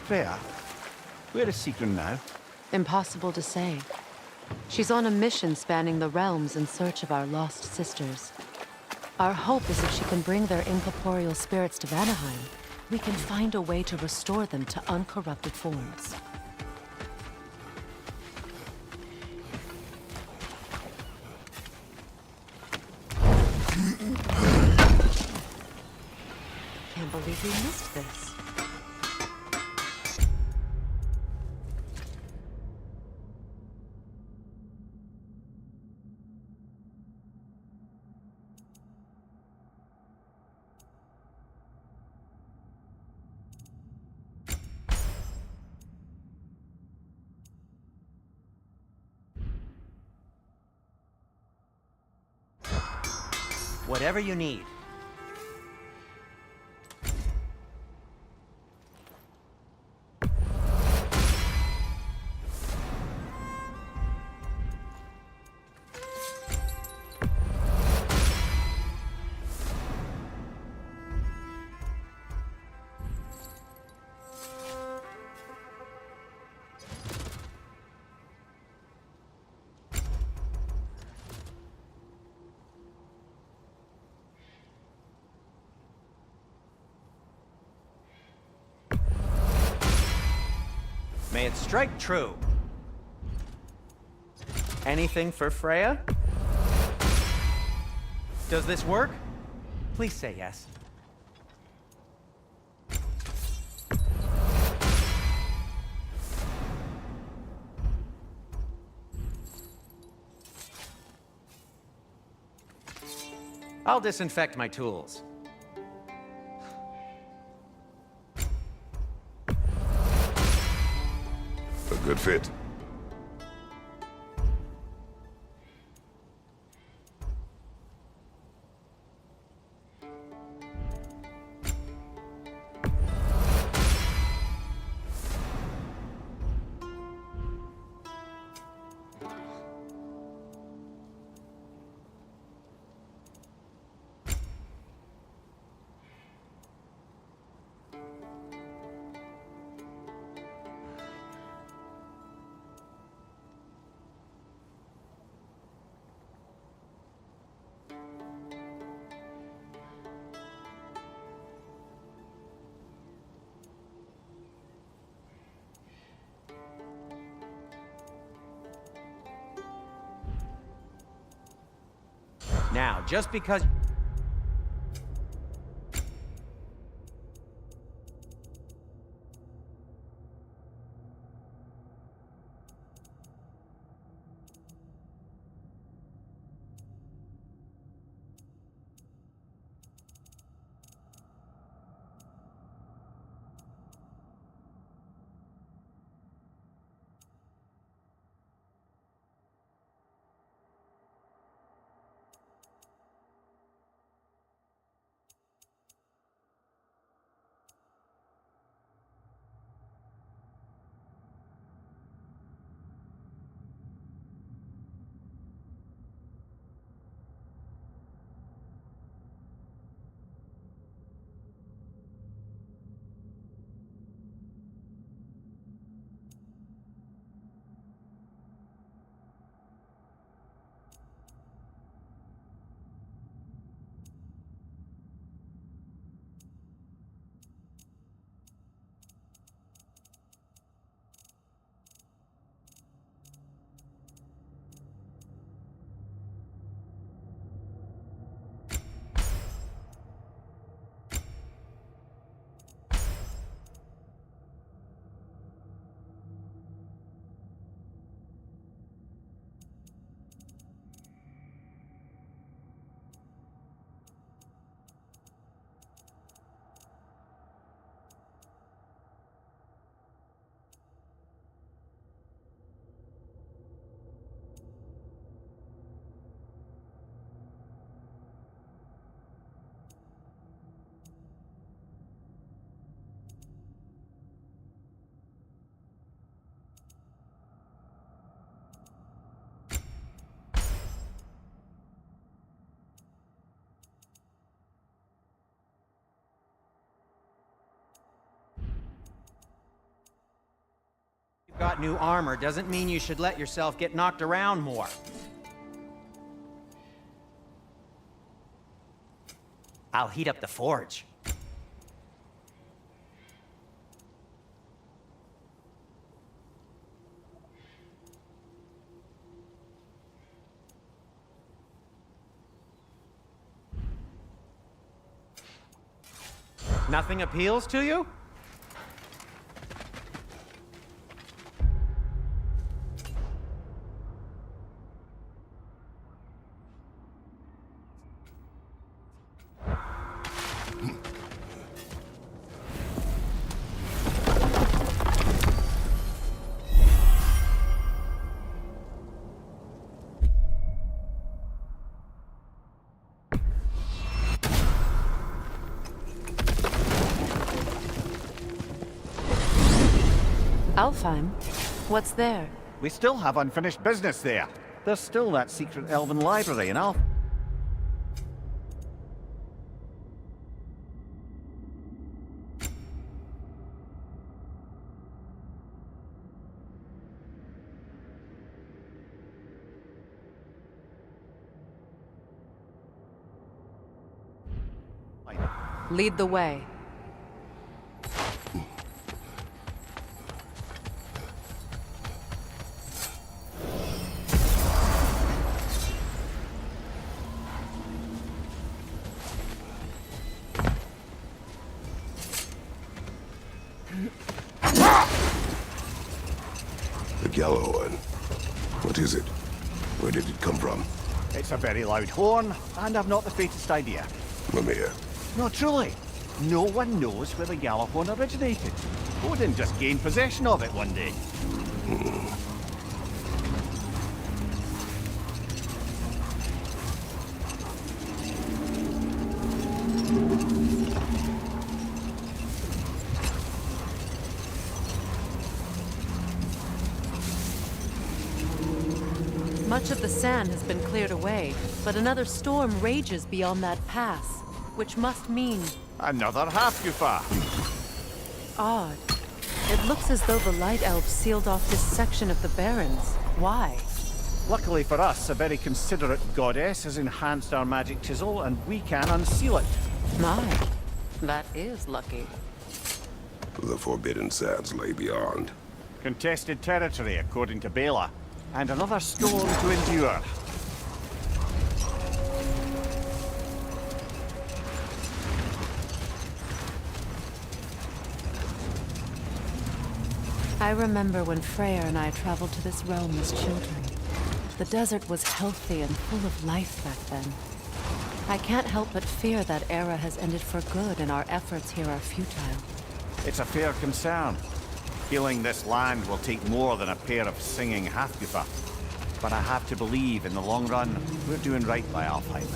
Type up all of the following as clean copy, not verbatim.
Freya, where is Sigrun now? Impossible to say. She's on a mission spanning the realms in search of our lost sisters. Our hope is if she can bring their incorporeal spirits to Vanaheim, we can find a way to restore them to uncorrupted forms. Can't believe we missed this. Whatever you need. May it strike true. Anything for Freya? Does this work? Please say yes. I'll disinfect my tools. A good fit. Now, just because... Got new armor doesn't mean you should let yourself get knocked around more. I'll heat up the forge. Nothing appeals to you? Alfheim? What's there? We still have unfinished business there. There's still that secret elven library in Alfheim. Lead the way. The yellow one. What is it? Where did it come from? It's a very loud horn, and I've not the faintest idea. Mimir. No, truly. No one knows where the Gjallarhorn originated. Odin just gained possession of it one day. Much of the sand has been cleared away, but another storm rages beyond that pass, which must mean Another Hafgufa. odd. It looks as though the Light Elves sealed off this section of the Barrens. Why? Luckily for us, a very considerate goddess has enhanced our magic chisel, and we can unseal it. My, that is lucky. The Forbidden Sands lay beyond. Contested territory, according to Bela. And another storm to endure. I remember when Freyr and I traveled to this realm as children. The desert was healthy and full of life back then. I can't help but fear that era has ended for good and our efforts here are futile. It's a fair concern. Healing this land will take more than a pair of singing Hafgufa. But I have to believe in the long run, we're doing right by Alfheim.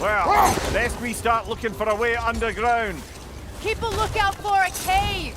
Well, lest we start looking for a way underground. Keep a lookout for a cave!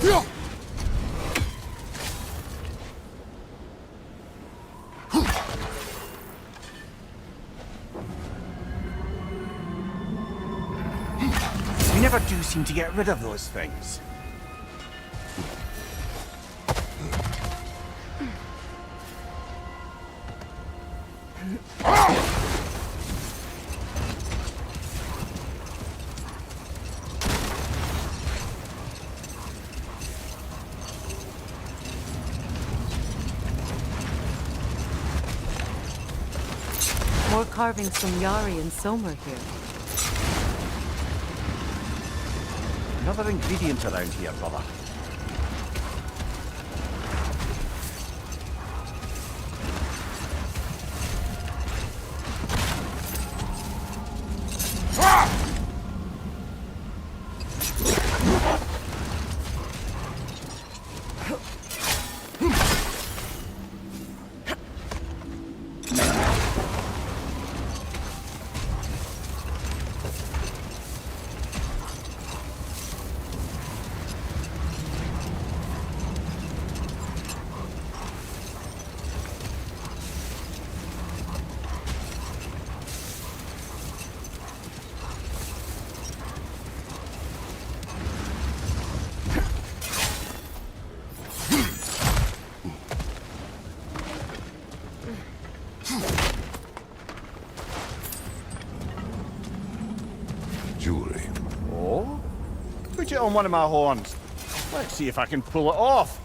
We never do seem to get rid of those things. More carvings from Yari and Somer here. Another ingredient around here, brother. Jewelry. Oh? Put it on one of my horns. Let's see if I can pull it off.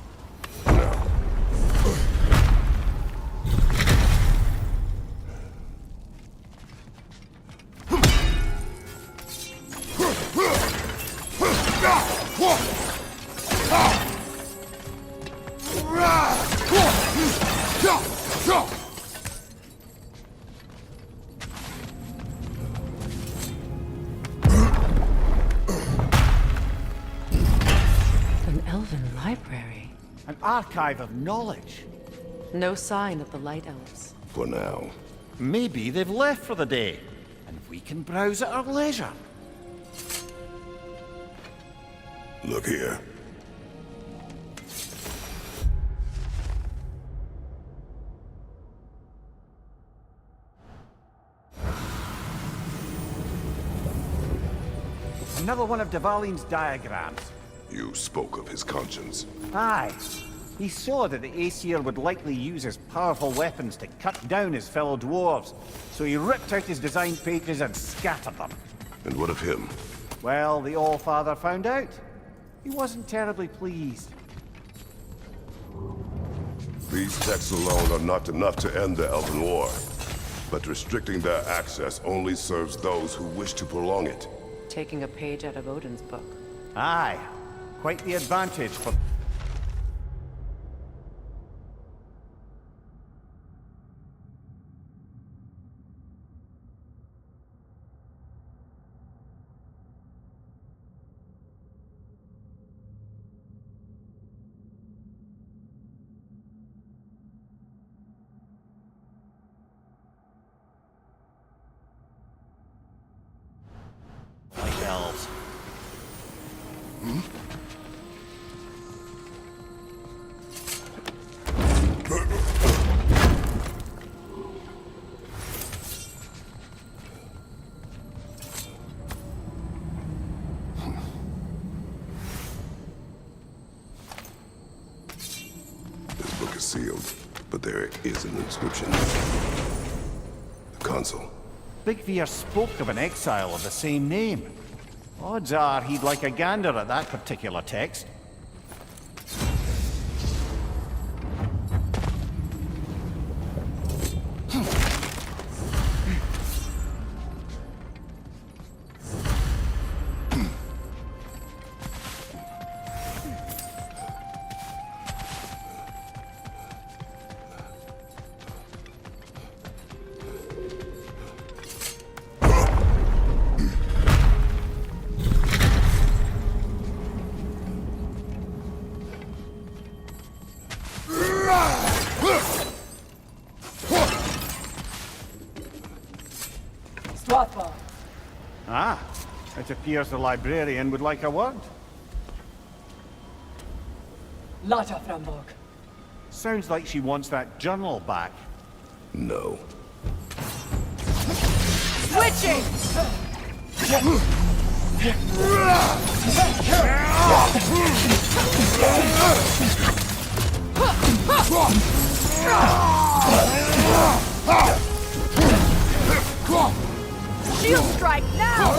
An elven library. An archive of knowledge. No sign of the Light Elves. For now. Maybe they've left for the day, and we can browse at our leisure. Look here. Another one of Devaline's diagrams. You spoke of his conscience. Aye. He saw that the Aesir would likely use his powerful weapons to cut down his fellow dwarves, so he ripped out his design pages and scattered them. And what of him? Well, the Allfather found out. He wasn't terribly pleased. These texts alone are not enough to end the Elven War. But restricting their access only serves those who wish to prolong it. Taking a page out of Odin's book. Aye. Quite the advantage for... like elves. This book is sealed, but there is an inscription. The console. Big Veer spoke of an exile of the same name. Odds are he'd like a gander at that particular text. Ah, it appears the librarian would like a word. Lata Framborg. Sounds like she wants that journal back. No. Switching! Shield strike now!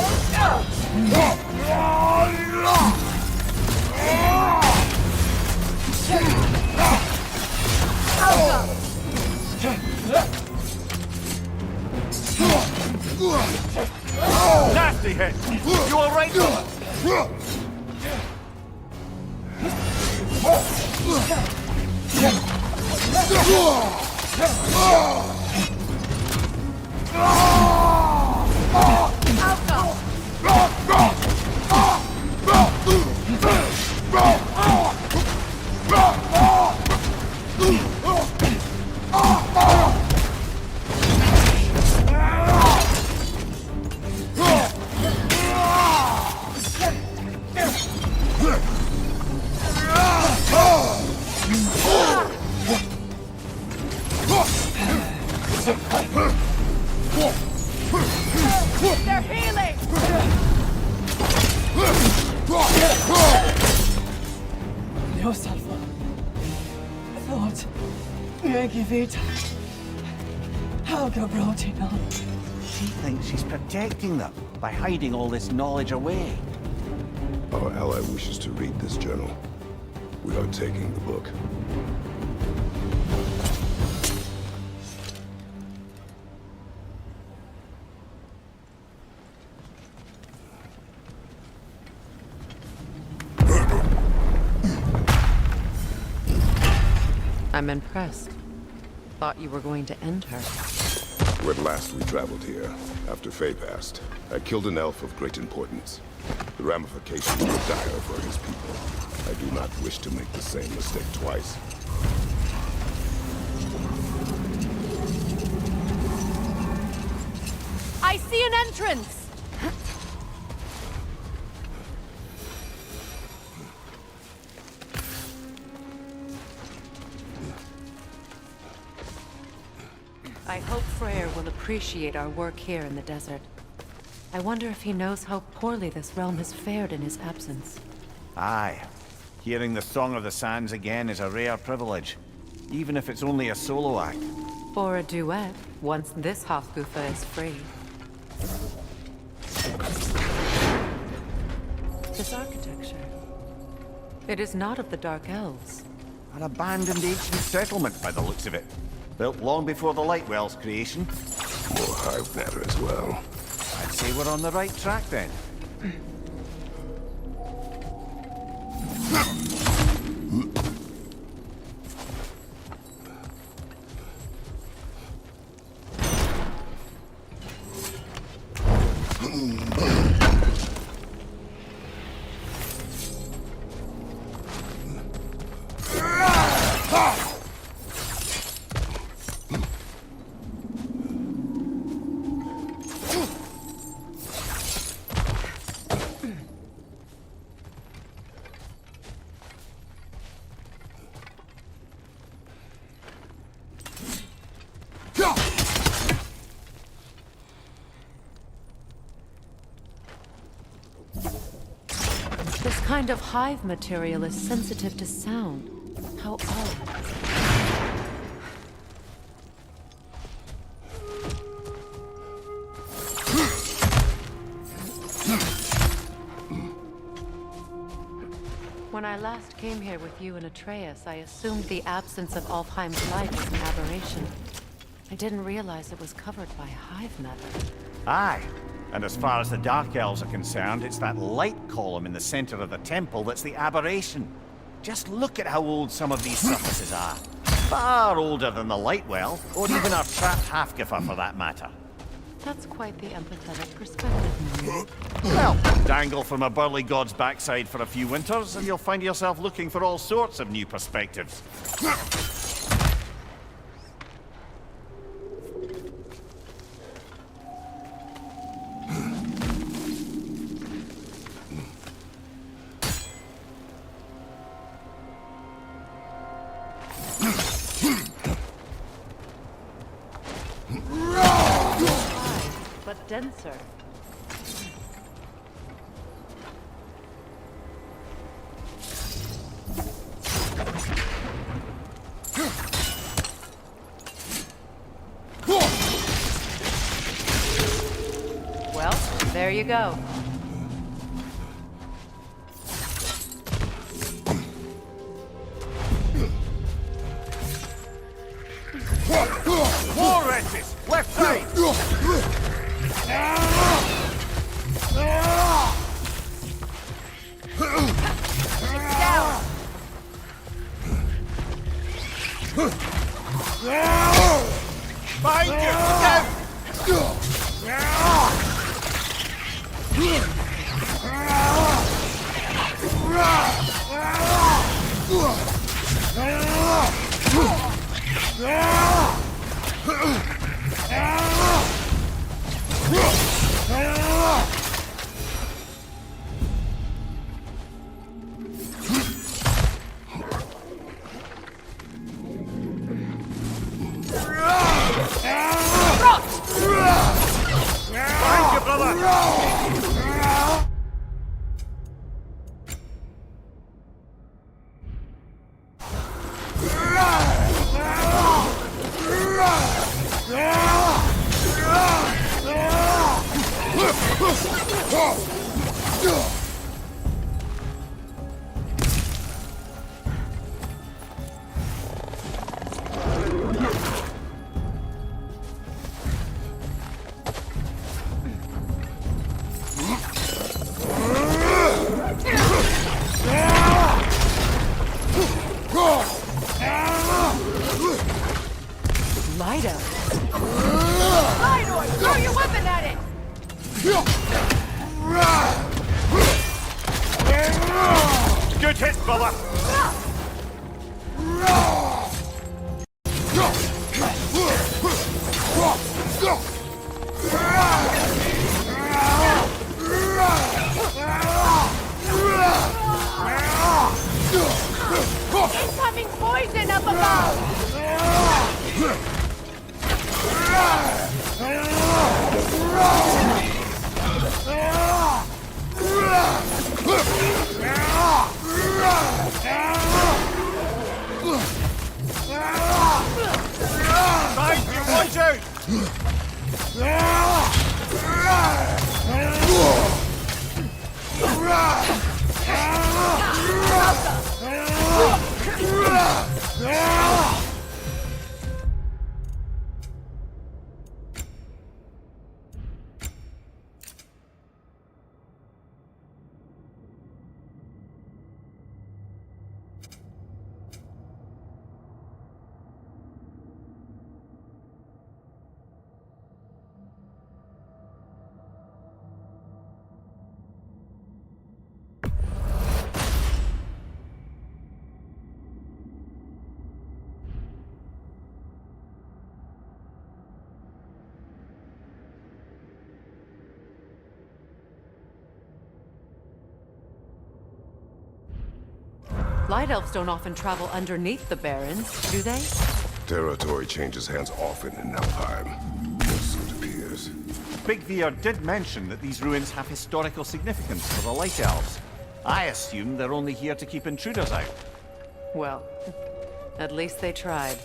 Nasty hit! You alright? They're healing! Dios Alpha. Thought. Megivita. Helga Brotina. She thinks she's protecting them by hiding all this knowledge away. Our ally wishes to read this journal. We are taking the book. I'm impressed. Thought you were going to end her. When last we traveled here, after Faye passed, I killed an elf of great importance. The ramifications were dire for his people. I do not wish to make the same mistake twice. I see an entrance! I hope Freyr will appreciate our work here in the desert. I wonder if he knows how poorly this realm has fared in his absence. Aye. Hearing the Song of the Sands again is a rare privilege, even if it's only a solo act. Or a duet, once this Hofgufa is free. This architecture. It is not of the Dark Elves. An abandoned ancient settlement by the looks of it. Built long before the Lightwell's creation. More hive matter as well. I'd say we're on the right track then. This kind of hive material is sensitive to sound. How odd. When I last came here with you and Atreus, I assumed the absence of Alfheim's light was an aberration. I didn't realize it was covered by hive matter. Aye. And as far as the Dark Elves are concerned, it's that light column in the center of the temple that's the aberration. Just look at how old some of these surfaces are. Far older than the Lightwell, or even our trapped Hafgifa for that matter. That's quite the empathetic perspective, Mary. Well, dangle from a burly god's backside for a few winters, and you'll find yourself looking for all sorts of new perspectives. but denser. Well, there you go. More wrenches! Left side! It's down. Behind you! Look out! Behind you, brother! Lido. Idor, throw your weapon at it! Good hit, brother! Incoming poison up above! Behind you, watch out! Light elves don't often travel underneath the barrens, do they? Territory changes hands often in Alfheim. So it appears. Big Veer did mention that these ruins have historical significance for the Light Elves. I assume they're only here to keep intruders out. Well, at least they tried.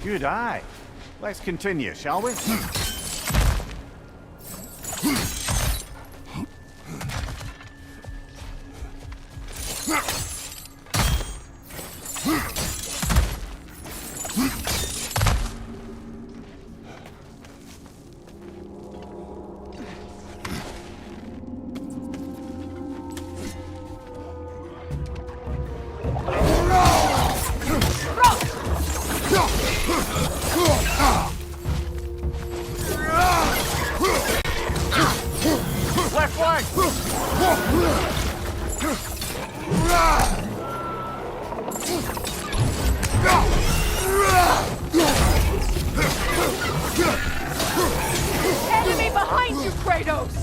Good eye. Let's continue, shall we? Left flank! Enemy behind you, Kratos!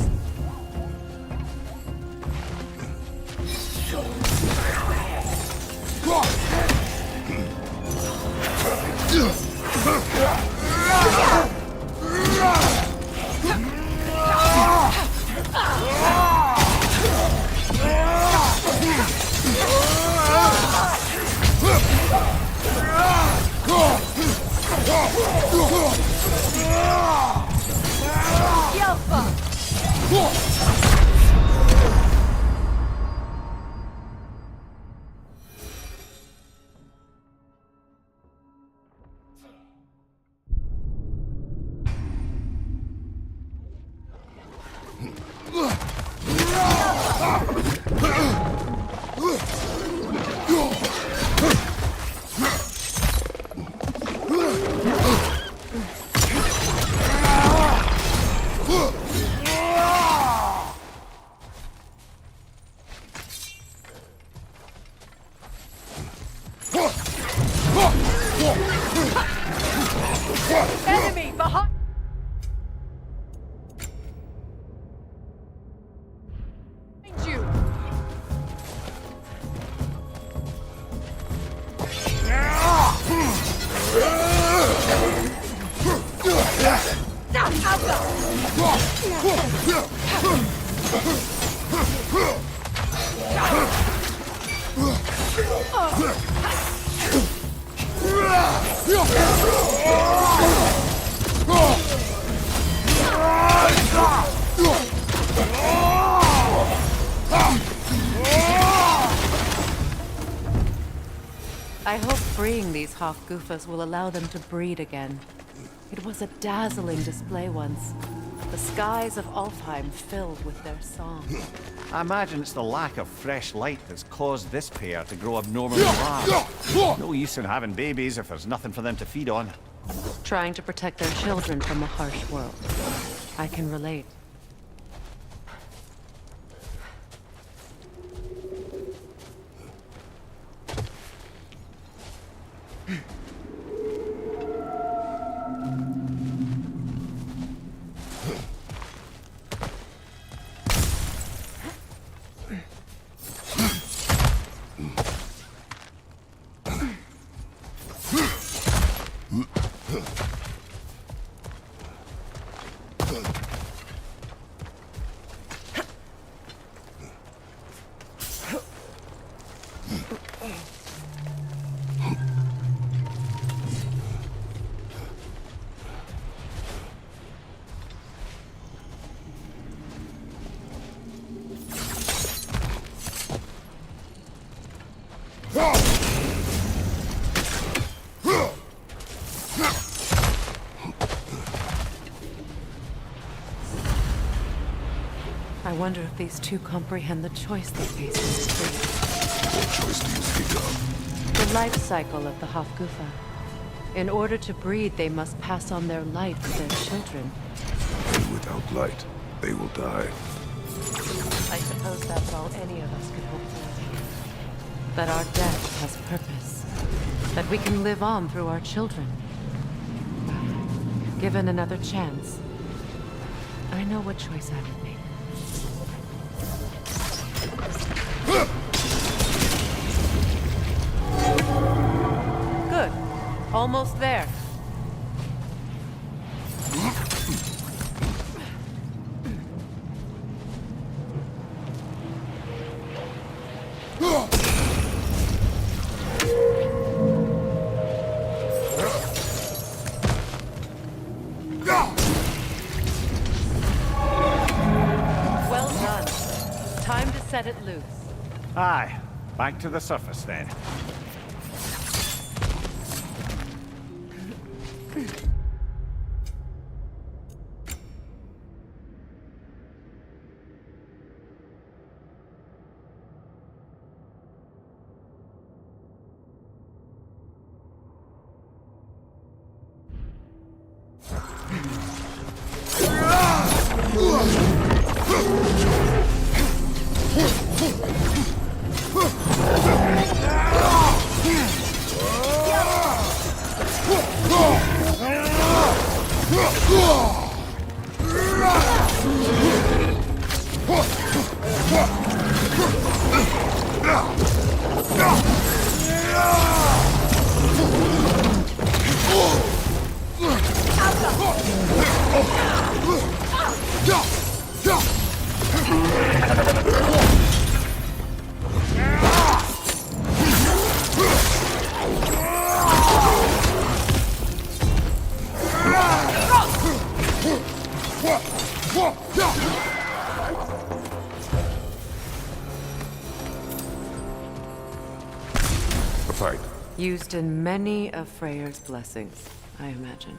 Enemy behind you! I hope freeing these Hofgufas will allow them to breed again. It was a dazzling display once. The skies of Alfheim filled with their song. I imagine it's the lack of fresh light that's caused this pair to grow abnormally large. No use in having babies if there's nothing for them to feed on. Trying to protect their children from a harsh world. I can relate. I wonder if these two comprehend the choice they face in this breed. What choice do you speak of? The life cycle of the Hofgufa. In order to breed, they must pass on their light to their children. And without light, they will die. I suppose that's all any of us could hope for. That our death has purpose. That we can live on through our children. Given another chance, I know what choice I would make. Good. Almost there. set it loose. Aye. Back to the surface then. A fight. Used in many of Freyr's blessings, I imagine.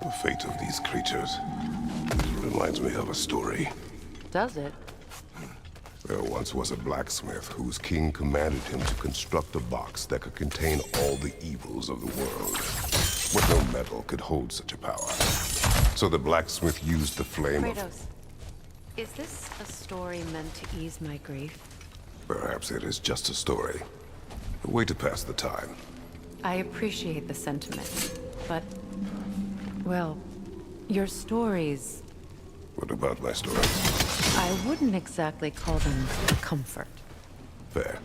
The fate of these creatures reminds me of a story. Does it? There once was a blacksmith whose king commanded him to construct a box that could contain all the evils of the world. But no metal could hold such a power. So the blacksmith used the flame of... Kratos, is this a story meant to ease my grief? Perhaps it is just a story. A way to pass the time. I appreciate the sentiment, but... well, your stories... What about my stories? I wouldn't exactly call them comfort. Fair.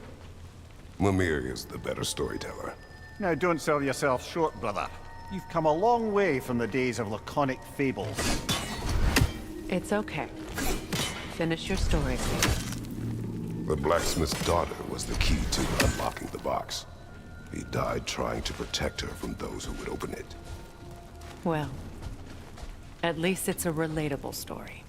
Mimir is the better storyteller. Now don't sell yourself short, brother. You've come a long way from the days of laconic fables. It's okay. Finish your story. The blacksmith's daughter was the key to unlocking the box. He died trying to protect her from those who would open it. Well, at least it's a relatable story.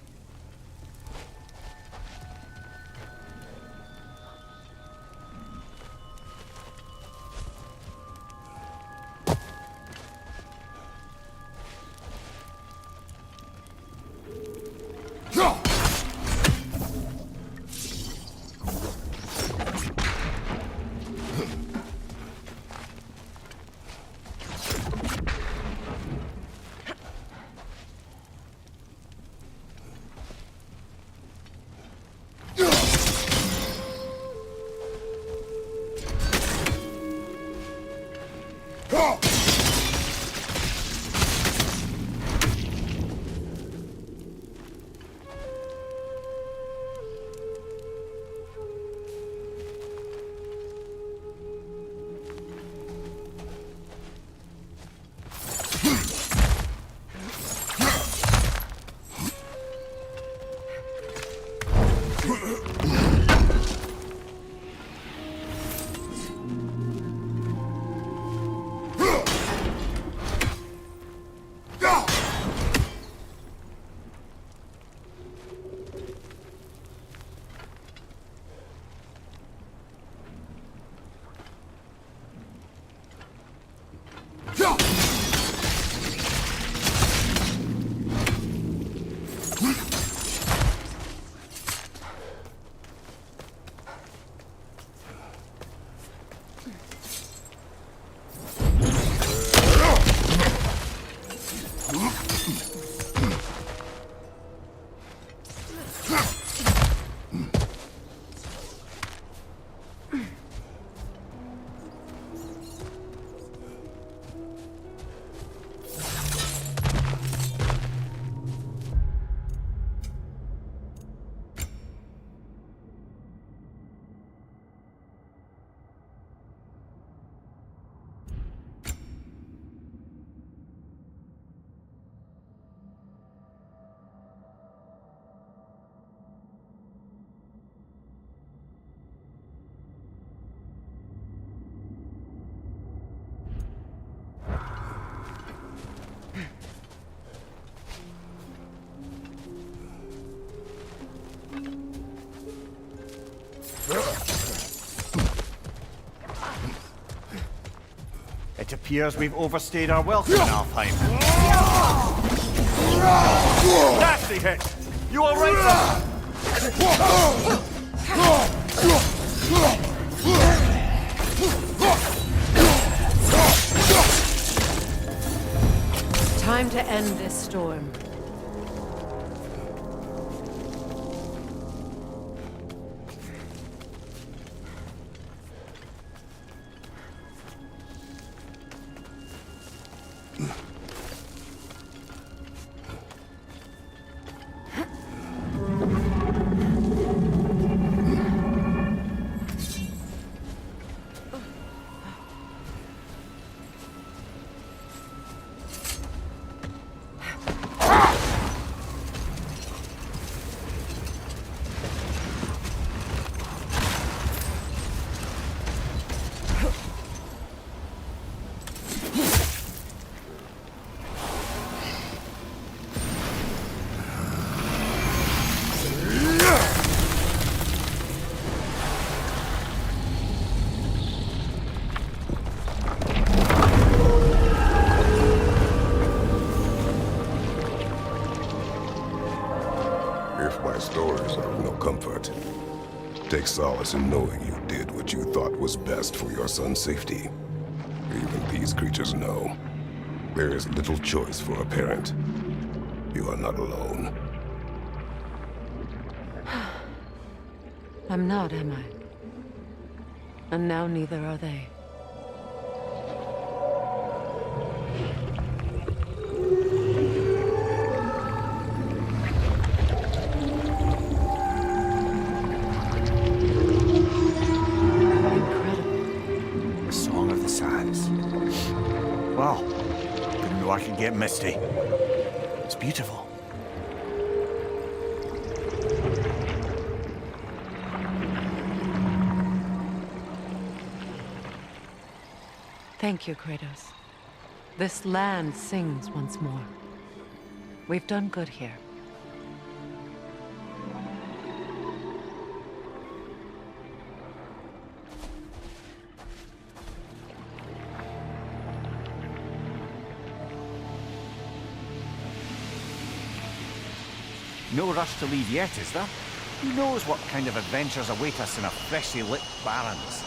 It appears we've overstayed our welcome in Alfheim. Nasty hit! You all right, Time to end this storm. If my stories are of no comfort, take solace in knowing you did what you thought was best for your son's safety. Even these creatures know. There is little choice for a parent. You are not alone. I'm not, am I? And now neither are they. The Song of the Sands. Wow. Didn't know I could get misty. It's beautiful. Thank you, Kratos. This land sings once more. We've done good here. No rush to leave yet, is there? Who knows what kind of adventures await us in our freshly lit barrens?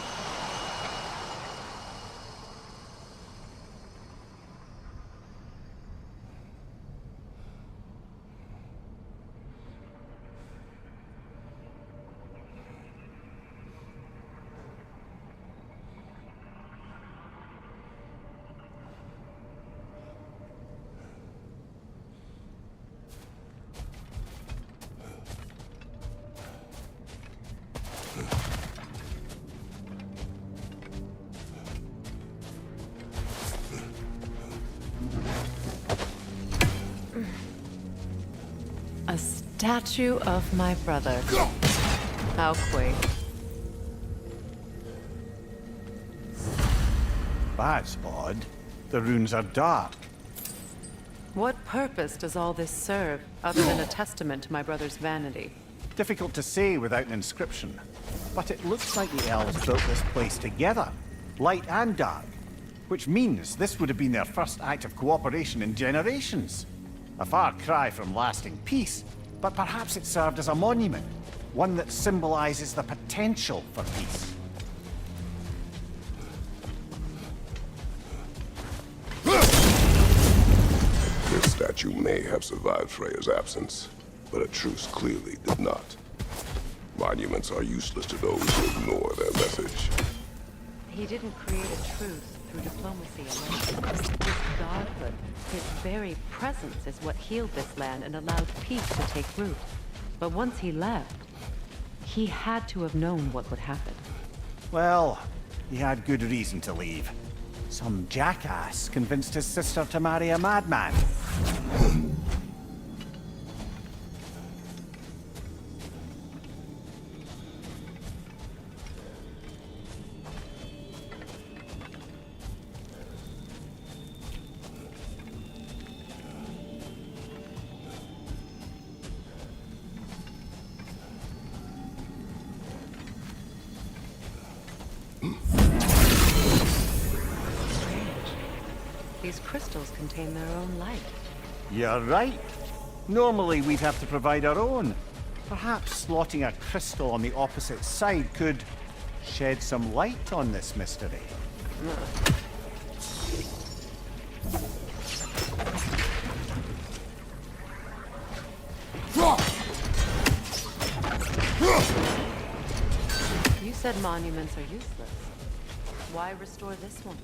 A statue of my brother. How quaint. That's odd. The runes are dark. What purpose does all this serve, other than a testament to my brother's vanity? Difficult to say without an inscription. But it looks like the elves built this place together, light and dark. Which means this would have been their first act of cooperation in generations. A far cry from lasting peace, but perhaps it served as a monument, one that symbolizes the potential for peace. This statue may have survived Freya's absence, but a truce clearly did not. Monuments are useless to those who ignore their message. He didn't create a truce through diplomacy alone. His godhood, his very presence is what healed this land and allowed peace to take root. But once he left, he had to have known what would happen. Well, he had good reason to leave. Some jackass convinced his sister to marry a madman. these crystals contain their own light. You're right. Normally we'd have to provide our own. Perhaps slotting a crystal on the opposite side could shed some light on this mystery. You said monuments are useless. Why restore this one?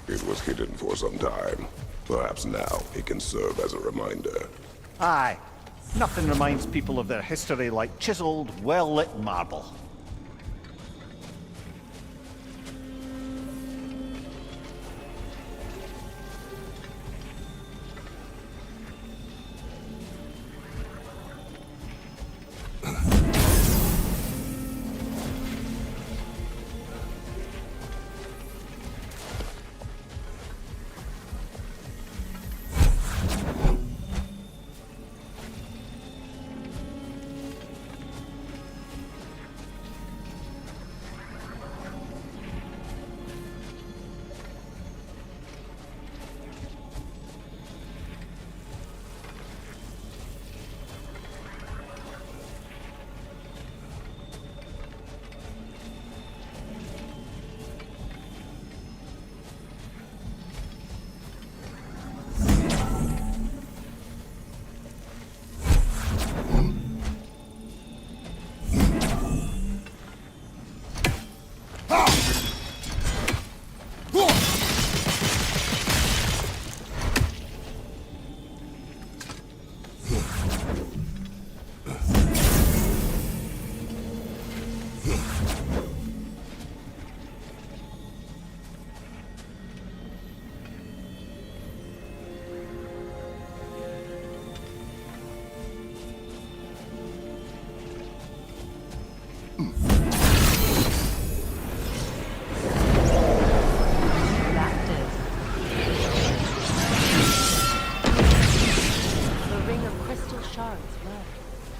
It was hidden for some time. Perhaps now it can serve as a reminder. Aye. Nothing reminds people of their history like chiseled, well-lit marble.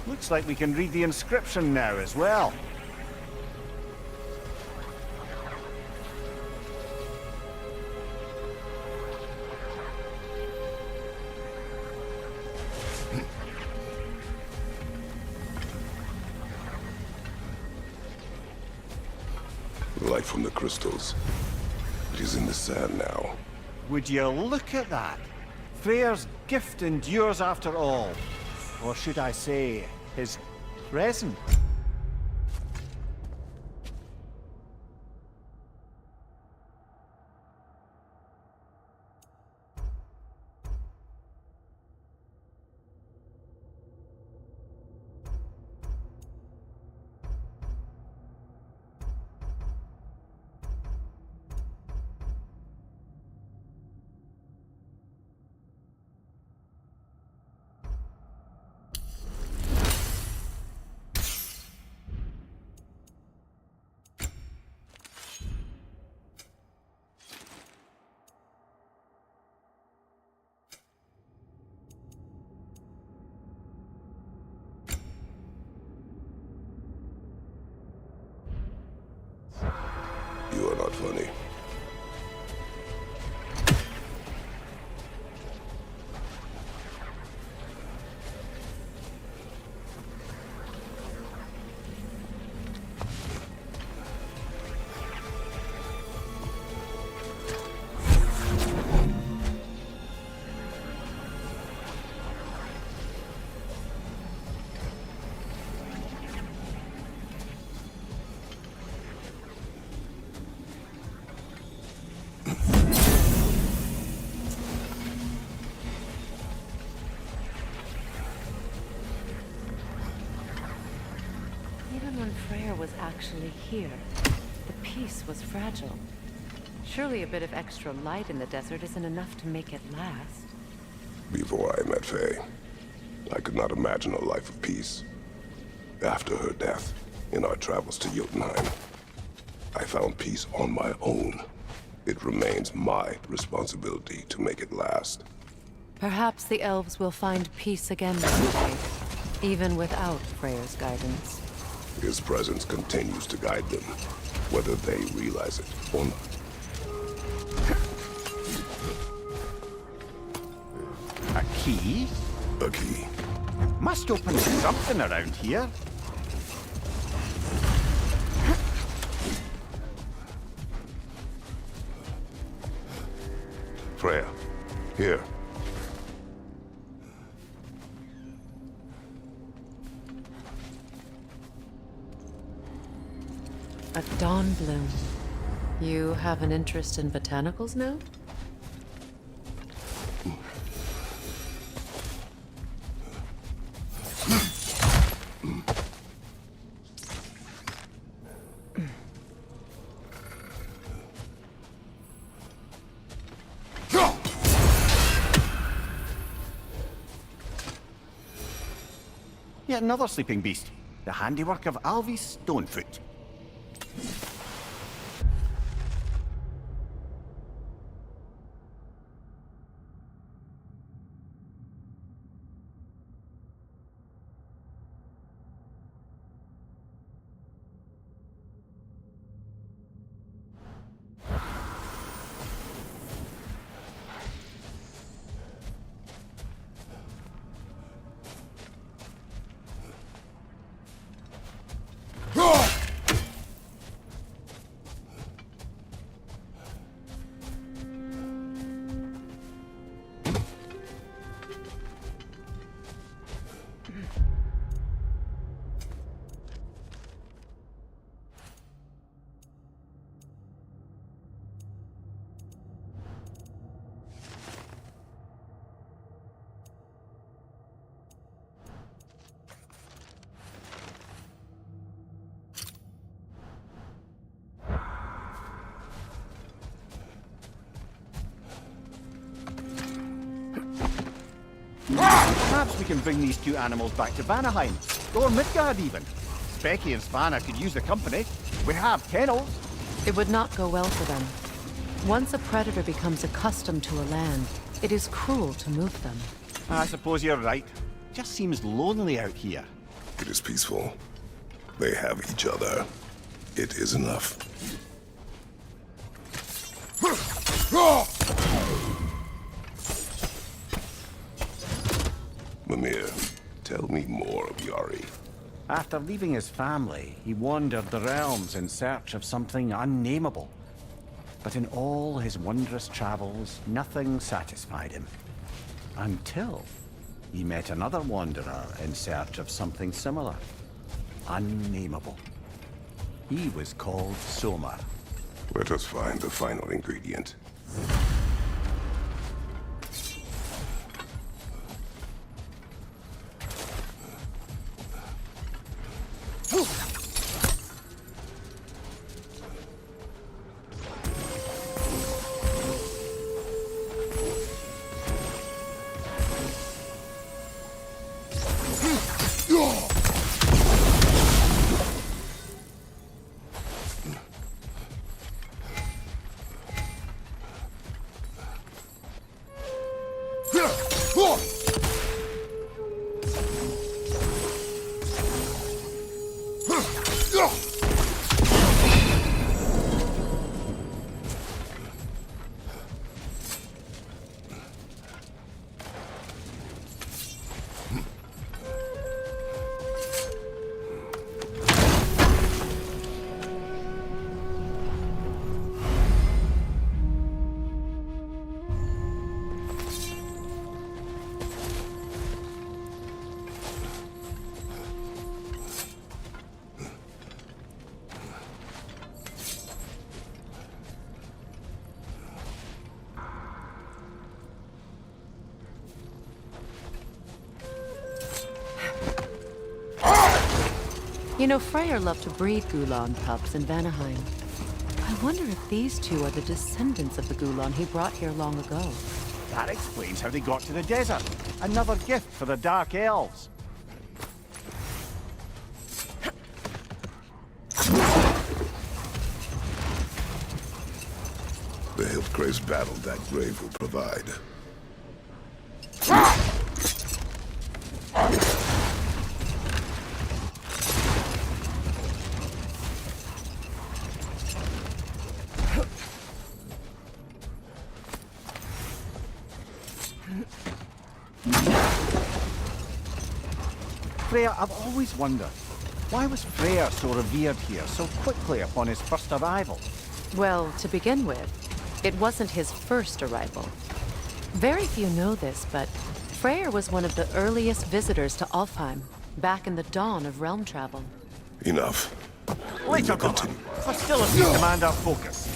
Looks like we can read the inscription now as well. Light from the crystals. It is in the sand now. Would you look at that? Freyr's gift endures after all. Or should I say, his present? You are not funny. Even when Freyr was actually here, the peace was fragile. Surely a bit of extra light in the desert isn't enough to make it last. Before I met Faye, I could not imagine a life of peace. After her death, in our travels to Jotunheim, I found peace on my own. It remains my responsibility to make it last. Perhaps the elves will find peace again one day, even without Freyr's guidance. His presence continues to guide them, whether they realize it or not. A key? A key. Must open something around here. Freya, here. A dawn bloom. You have an interest in botanicals now? Yet another sleeping beast. The handiwork of Alvi Stonefoot. Perhaps we can bring these two animals back to Vanaheim, or Midgard even. Becky and Svanna could use the company. We have kennels. It would not go well for them. Once a predator becomes accustomed to a land, it is cruel to move them. I suppose you're right. Just seems lonely out here. It is peaceful. They have each other. It is enough. Mimir, tell me more of Yari. After leaving his family, he wandered the realms in search of something unnameable. But in all his wondrous travels, nothing satisfied him. Until he met another wanderer in search of something similar. Unnameable. He was called Somar. Let us find the final ingredient. You know, Freyr loved to breed Gulan pups in Vanaheim. I wonder if these two are the descendants of the Gulan he brought here long ago. That explains how they got to the desert. Another gift for the Dark Elves. The Hilfgrave's battle that grave will provide. Freya, I've always wondered, why was Freyr so revered here so quickly upon his first arrival? Well, to begin with, it wasn't his first arrival. Very few know this, but Freyr was one of the earliest visitors to Alfheim, back in the dawn of realm travel. Enough. Later, brother. Hostilities demand our focus.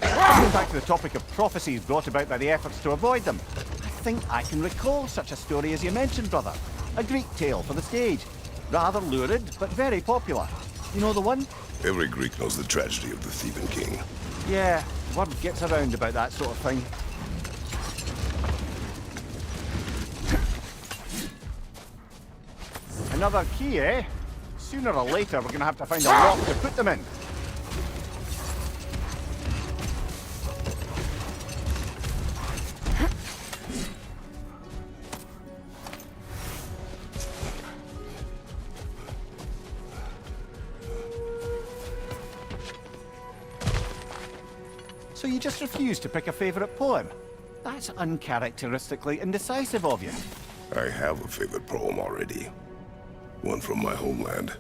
Coming back to the topic of prophecies brought about by the efforts to avoid them, I think I can recall such a story as you mentioned, brother. A Greek tale for the stage. Rather lurid, but very popular. You know the one? Every Greek knows the tragedy of the Theban king. Yeah, word gets around about that sort of thing. Another key, eh? Sooner or later, we're gonna have to find a lock to put them in. So you just refuse to pick a favourite poem? That's uncharacteristically indecisive of you. I have a favorite poem already. One from my homeland.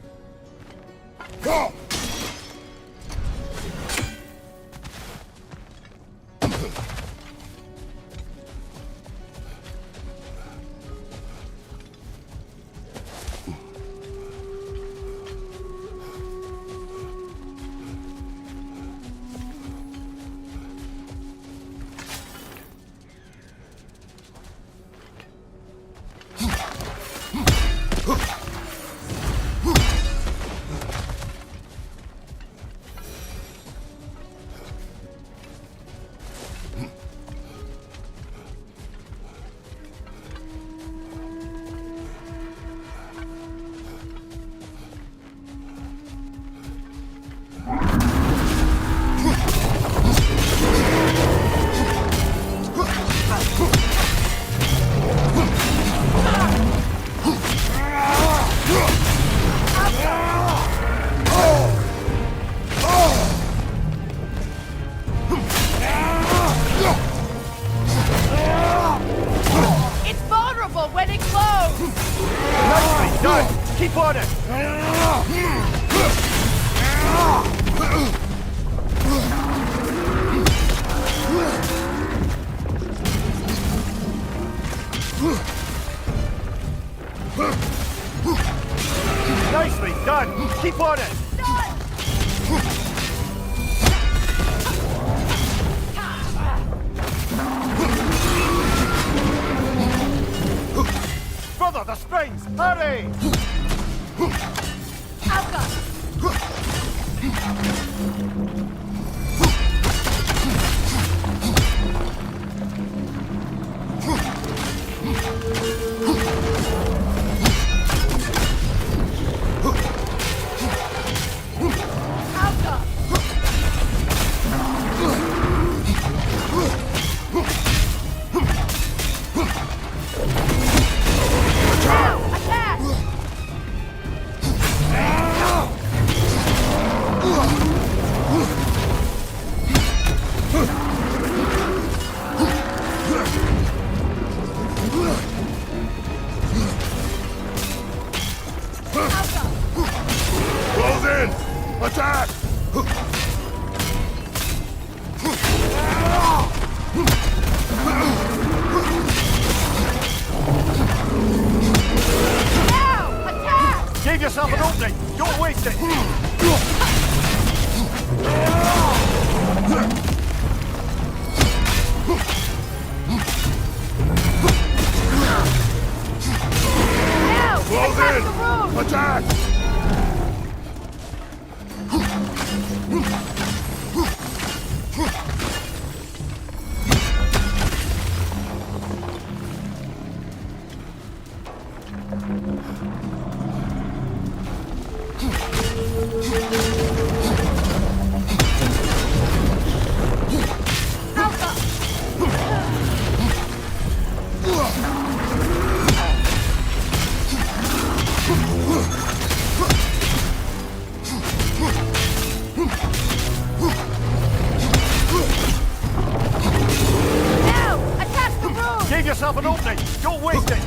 Keep on it! Nicely done! Keep on it! Hurry! Close in! Attack! Give yourself an opening! Don't waste it! Close in! Attack! Give yourself an opening! Don't waste it!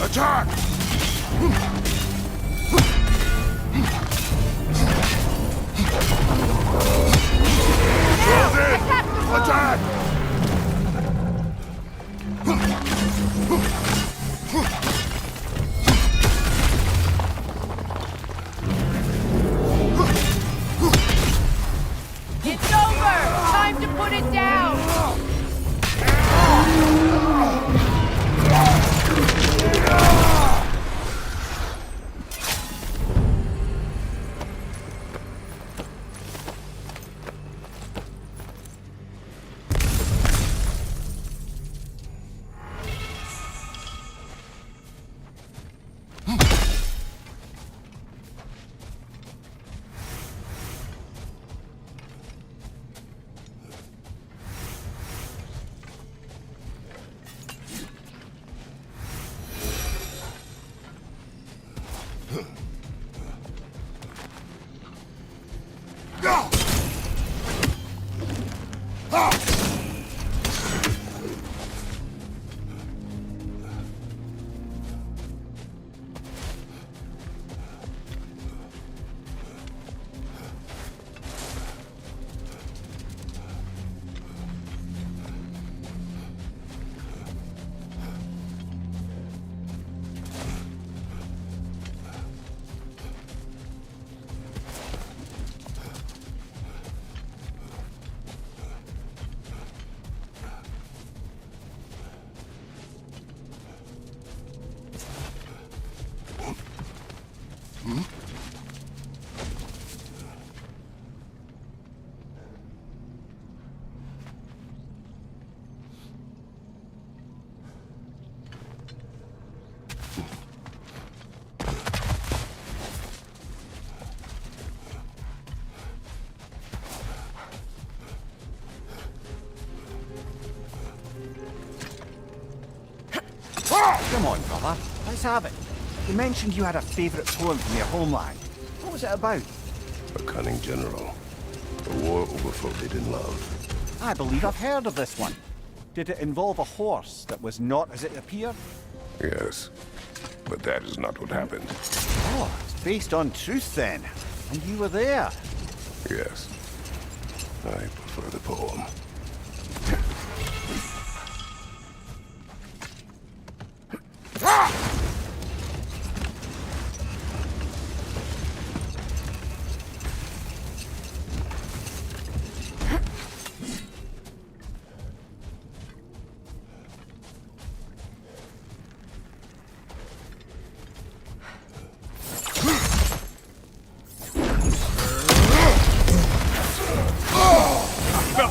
Attack! Close in! Attack! It's over! Time to put it down! Come on, brother. Let's have it. You mentioned you had a favourite poem from your homeland. What was it about? A cunning general. A war over forbidden love. I believe I've heard of this one. Did it involve a horse that was not as it appeared? Yes. But that is not what happened. Oh, it's based on truth then. And you were there. Yes. I prefer the poem.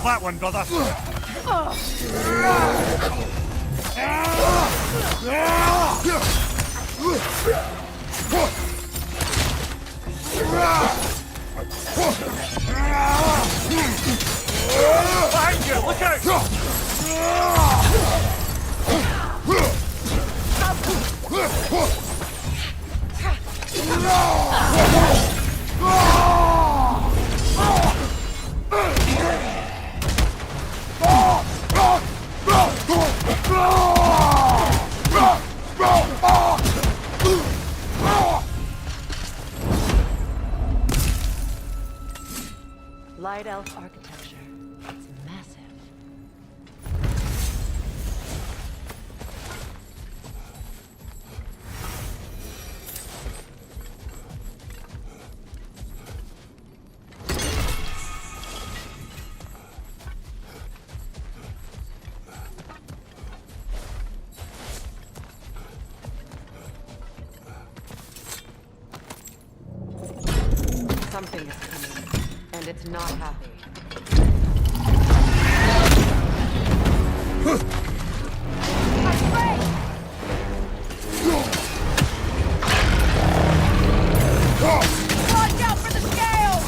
that one, brother. Behind you! Look out! Light elf architecture. It's massive. Something is coming, and it's not happy. Watch out for the scales!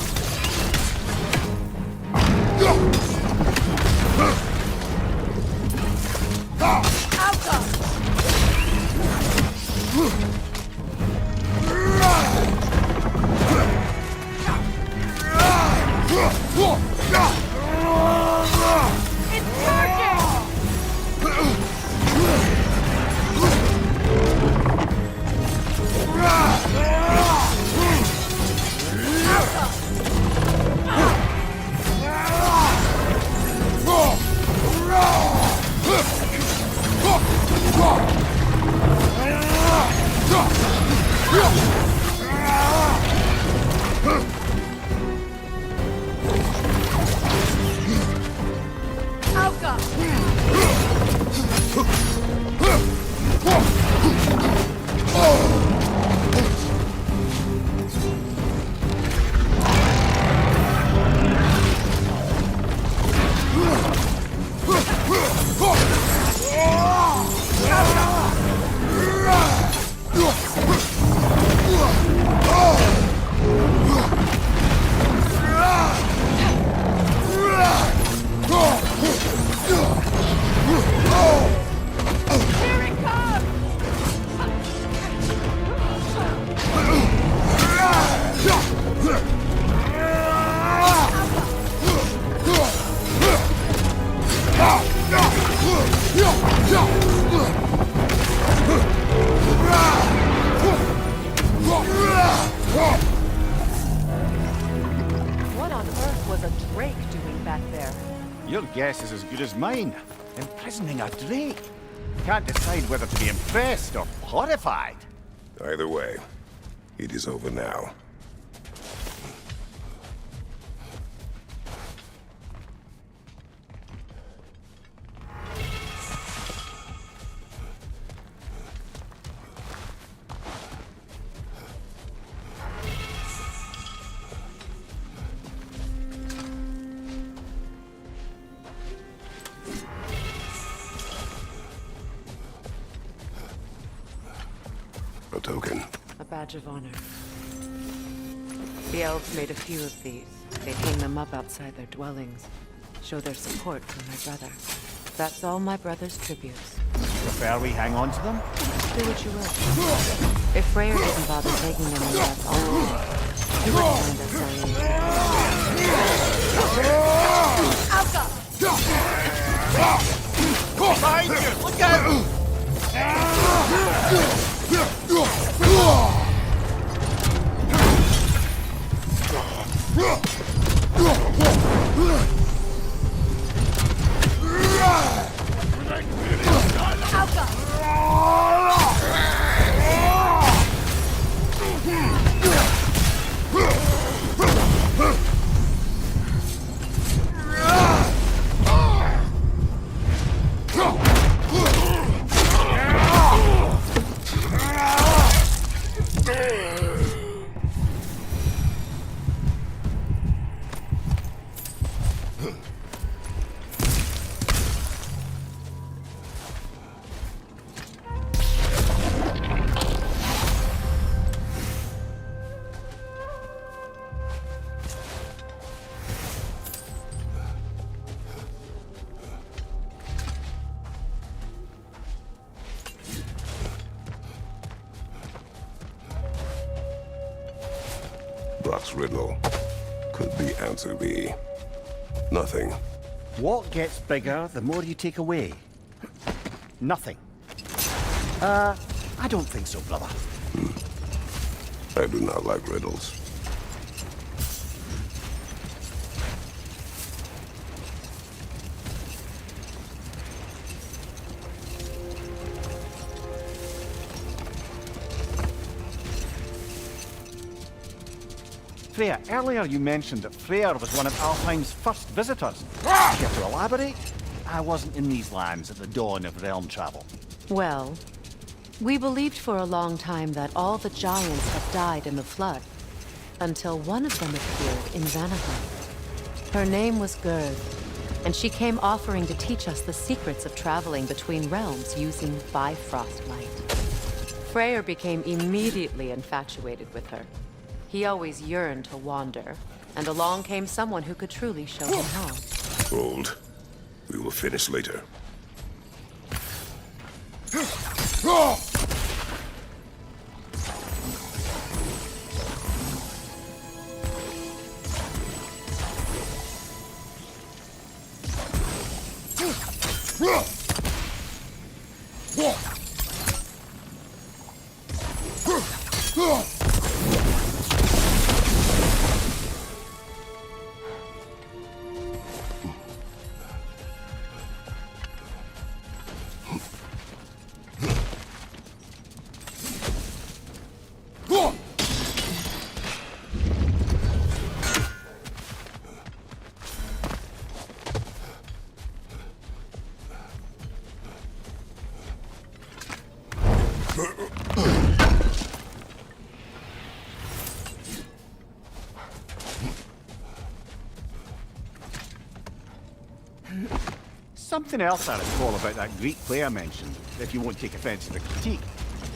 It's charging! Here it comes! What on earth was a drake doing back there? Your guess is as good as mine. Imprisoning a drake. Can't decide whether to be impressed or horrified. Either way, it is over now. A token. A badge of honor. The elves made a few of these. They'd hang them up outside their dwellings. Show their support for my brother. That's all my brother's tributes. Prefer we hang on to them? Do what you will. If Freyr didn't bother taking them in that all, he wouldn't find us so easy. Behind you! Look out! Ragnarok's riddle. Could the answer be nothing? What gets bigger the more you take away? Nothing. I don't think so, brother. I do not like riddles. Freya, earlier you mentioned that Freyr was one of Alfheim's first visitors. Care to elaborate? I wasn't in these lands at the dawn of realm travel. Well, we believed for a long time that all the giants had died in the flood, until one of them appeared in Vanaheim. Her name was Gerd, and she came offering to teach us the secrets of traveling between realms using Bifrost light. Freyr became immediately infatuated with her. He always yearned to wander, and along came someone who could truly show him how. Hold. We will finish later. Something else I recall about that Greek play I mentioned, if you won't take offense to the critique.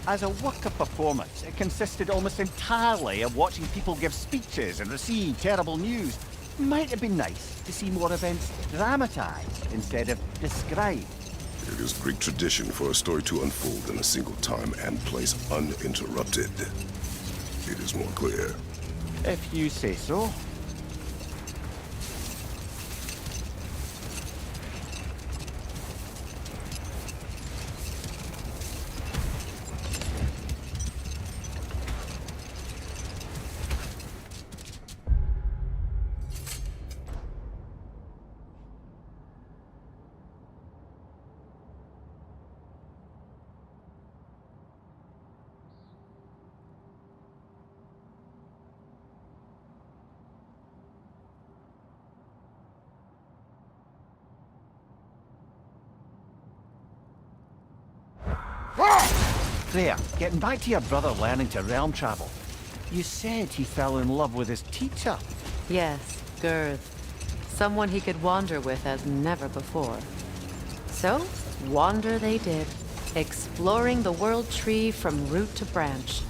As a work of performance, it consisted almost entirely of watching people give speeches and receive terrible news. Might have been nice to see more events dramatized instead of described. It is Greek tradition for a story to unfold in a single time and place uninterrupted. It is more clear. If you say so. There, getting back to your brother learning to realm travel. You said he fell in love with his teacher. Yes, Gerd. Someone he could wander with as never before. So, wander they did, exploring the world tree from root to branch.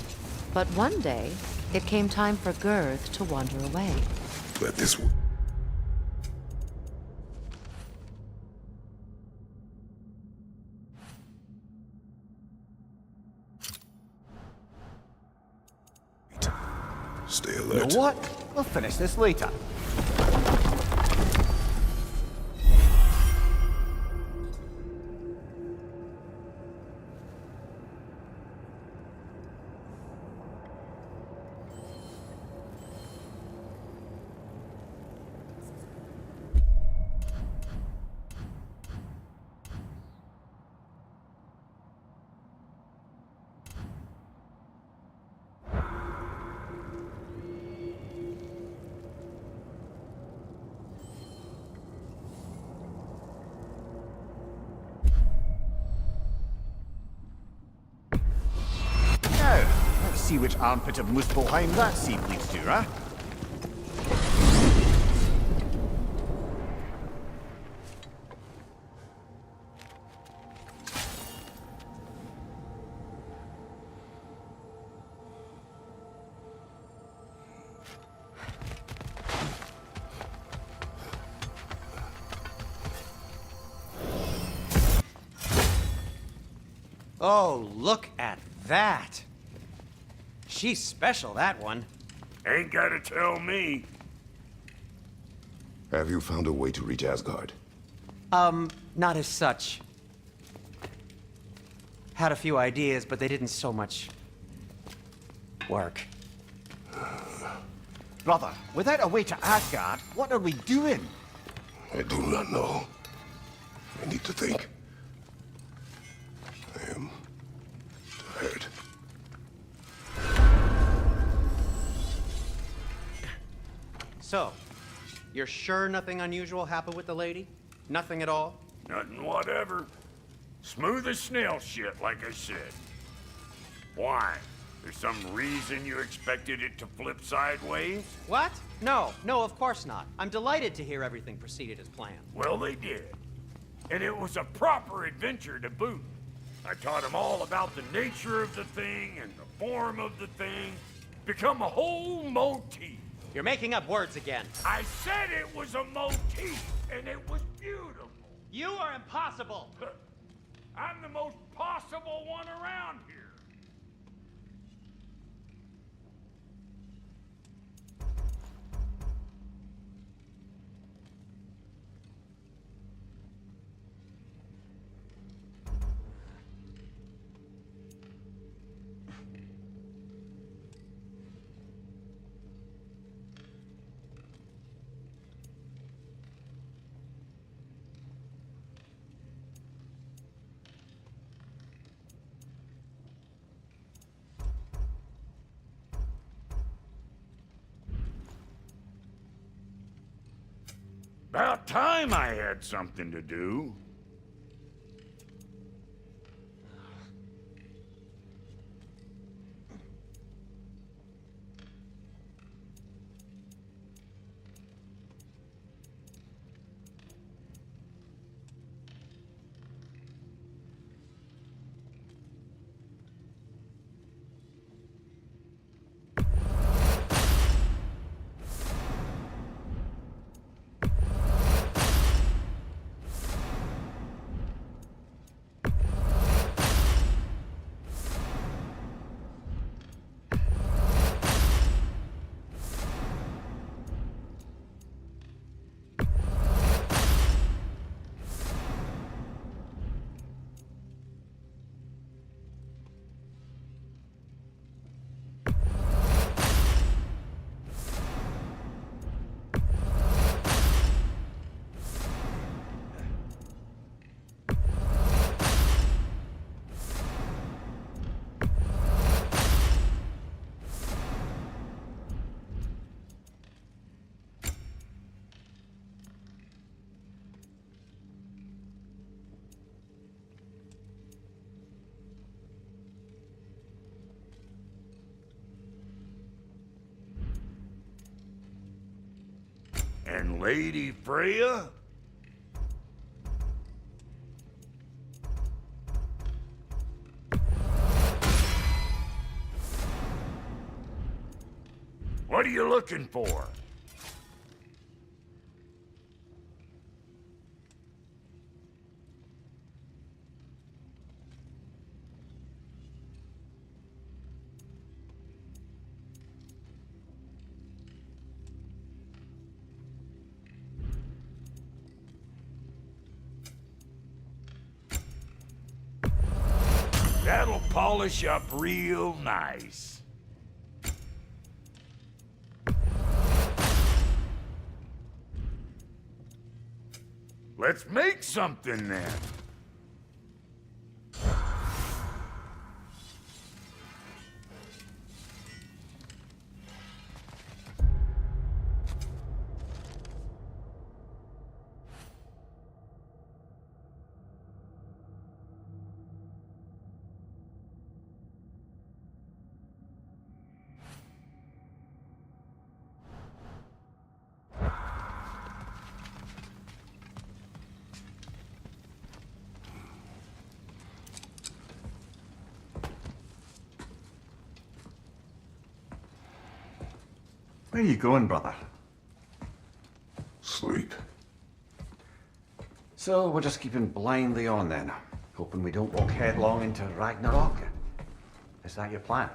But one day, it came time for Gerd to wander away. Let this Stay You alert. know what? We'll finish this later. Let's see which armpit of Muspelheim that seed leads to, huh? Oh, look at that. She's special, that one. Ain't gotta tell me. Have you found a way to reach Asgard? Not as such. Had a few ideas, but they didn't so much work. Brother, without a way to Asgard, what are we doing? I do not know. I need to think. I am tired. So, you're sure nothing unusual happened with the lady? Nothing at all? Nothing whatever. Smooth as snail shit, like I said. Why? There's some reason you expected it to flip sideways? What? No, of course not. I'm delighted to hear everything proceeded as planned. Well, they did. And it was a proper adventure to boot. I taught them all about the nature of the thing and the form of the thing. Become a whole motif. You're making up words again. I said it was a motif, and it was beautiful. You are impossible. I'm the most possible one around here. About time I had something to do. And Lady Freya? What are you looking for? That'll polish up real nice. Let's make something then. Where are you going, brother? Sleep. So we're just keeping blindly on then, hoping we don't walk headlong into Ragnarok. Is that your plan?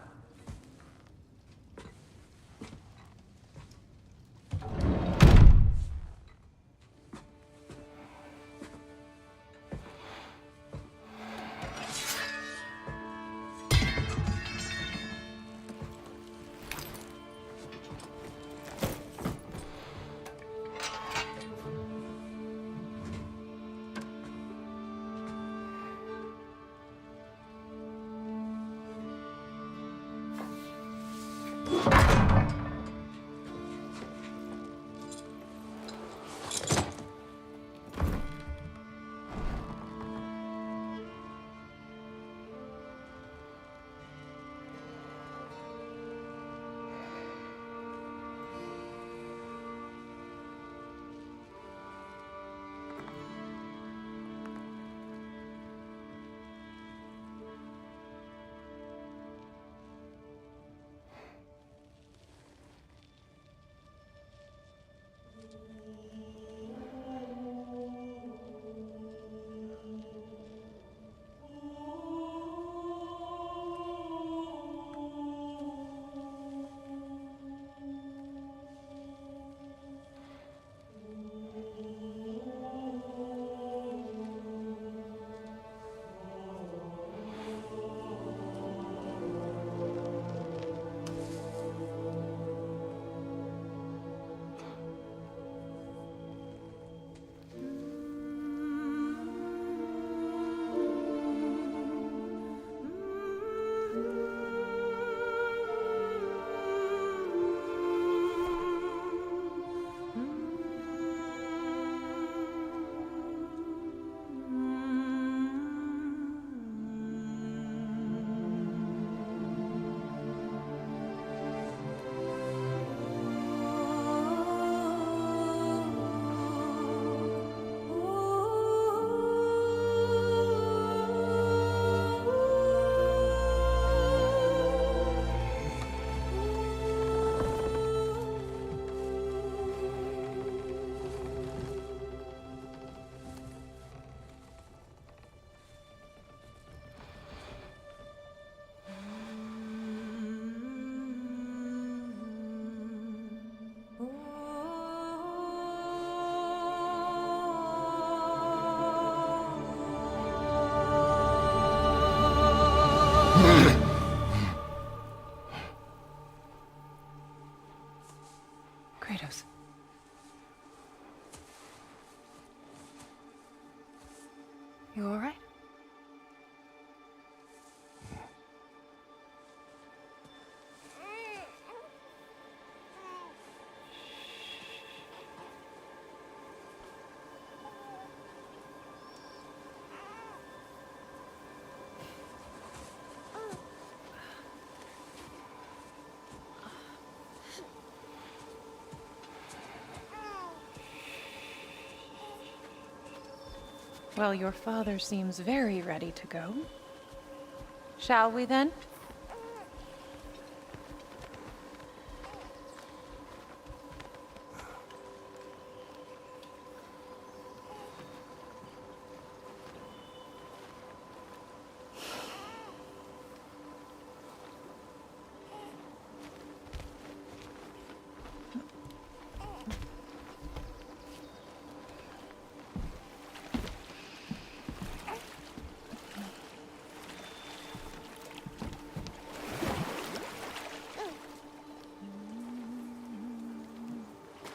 You all right? Well, your father seems very ready to go. Shall we then?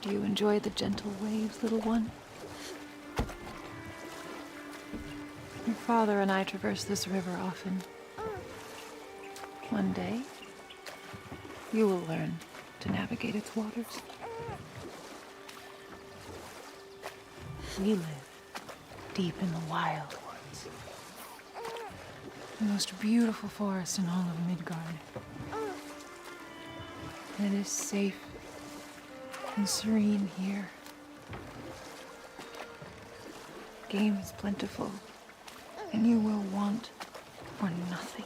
Do you enjoy the gentle waves, little one? Your father and I traverse this river often. One day, you will learn to navigate its waters. We live deep in the wild woods. The most beautiful forest in all of Midgard. It is safe and serene here. Game is plentiful, and you will want for nothing.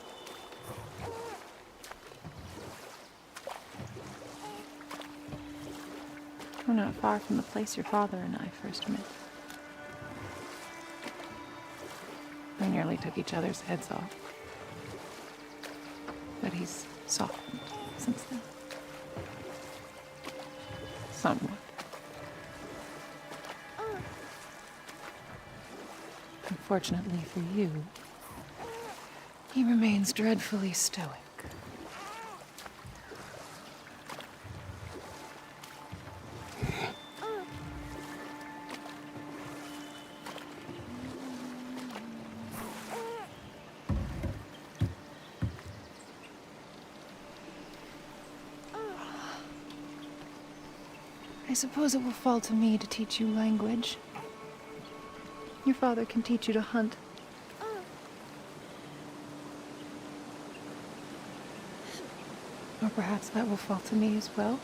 We're not far from the place your father and I first met. We nearly took each other's heads off. But he's softened since then. Somewhat. Unfortunately for you, he remains dreadfully stoic. I suppose it will fall to me to teach you language. Your father can teach you to hunt. Or perhaps that will fall to me as well,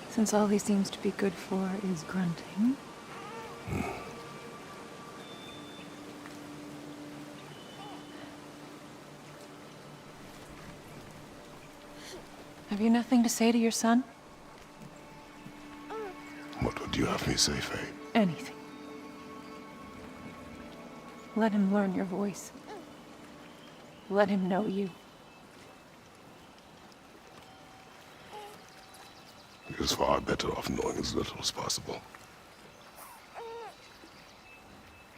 since all he seems to be good for is grunting. Have you nothing to say to your son? What would you have me say, Faye? Anything. Let him learn your voice. Let him know you. He is far better off knowing as little as possible.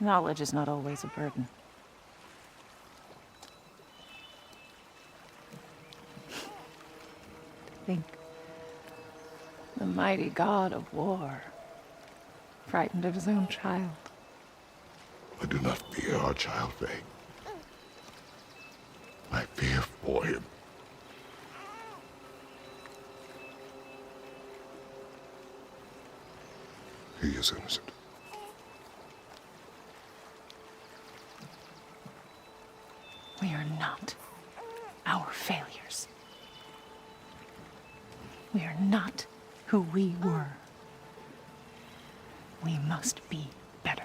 Knowledge is not always a burden. Think. The mighty god of war, frightened of his own child. I do not fear our child, Faye. I fear for him. He is innocent. We are not our failures. We are not who we were. We must be better.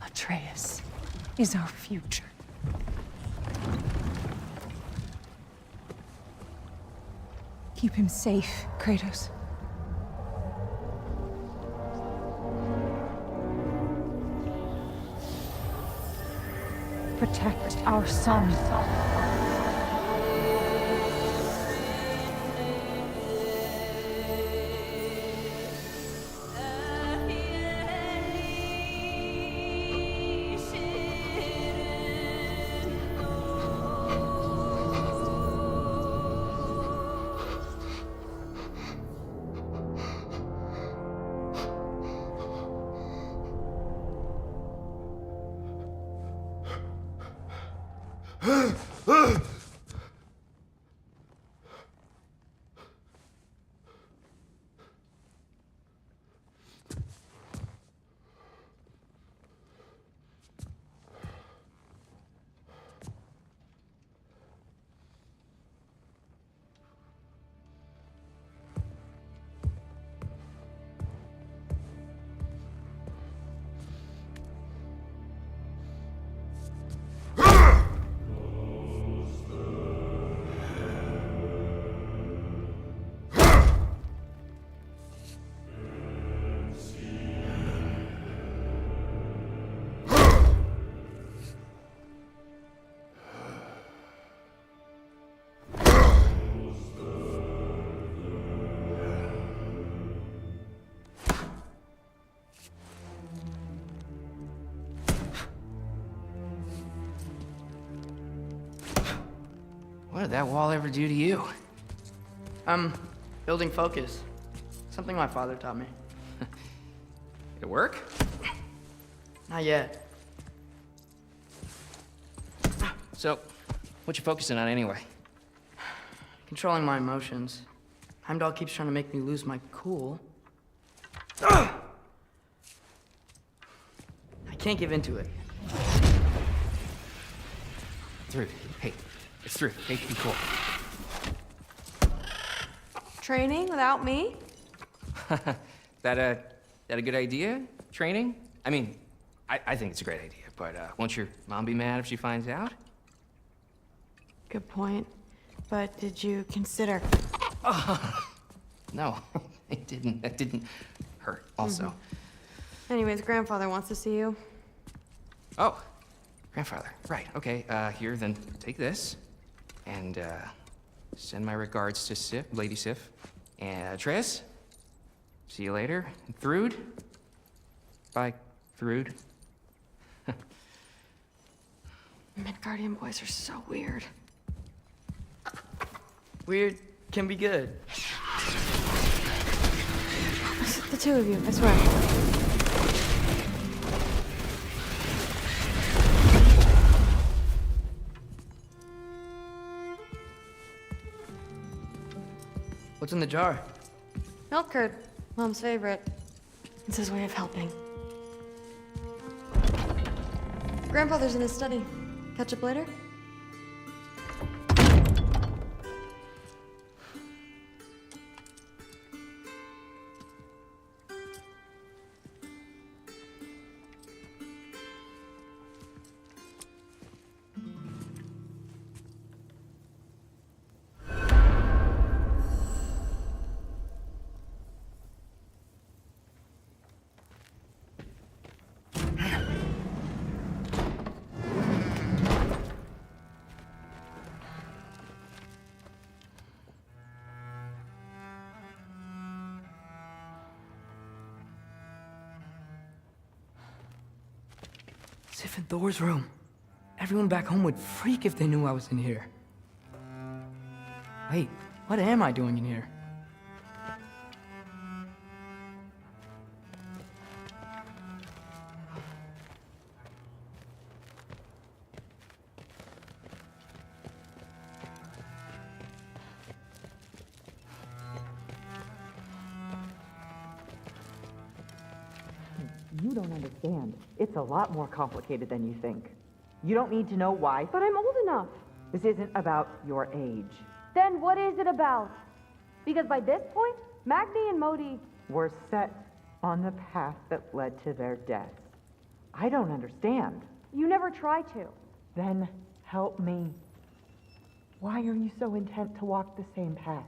Atreus is our future. Keep him safe, Kratos. Protect our son. What did that wall ever do to you? Building focus. Something my father taught me. Did it work? Not yet. So, what you focusing on anyway? Controlling my emotions. Heimdall keeps trying to make me lose my cool. I can't give into it. Through. Hey, it's through. Hey, be cool. Training without me? That a good idea? Training? I mean, I think it's a great idea, but won't your mom be mad if she finds out? Good point. But did you consider... No, it didn't. That didn't hurt, also. Anyways, grandfather wants to see you. Oh, grandfather. Right, okay. Here, then take this. And, send my regards to Sif, Lady Sif. And, Triss? See you later. And Thrud? Bye, Thrud. Midgardian boys are so weird. Weird can be good. The two of you, I swear. What's in the jar? Milk curd, Mom's favorite. It's his way of helping. Grandfather's in his study. Catch up later? Sif and Thor's room. Everyone back home would freak if they knew I was in here. Wait, what am I doing in here? You don't understand. It's a lot more complicated than you think. You don't need to know why. But I'm old enough. This isn't about your age. Then what is it about? Because by this point, Magni and Modi... We're set on the path that led to their deaths. I don't understand. You never try to. Then help me. Why are you so intent to walk the same path?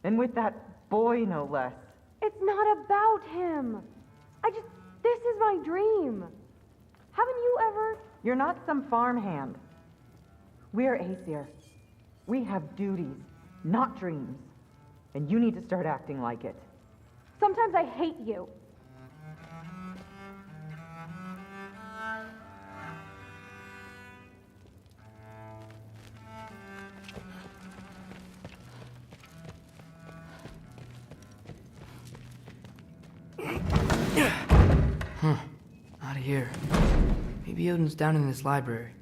And with that boy, no less. It's not about him. This is my dream. Haven't you ever... You're not some farmhand. We're Aesir. We have duties, not dreams. And you need to start acting like it. Sometimes I hate you. Out of here. Maybe Odin's down in his library.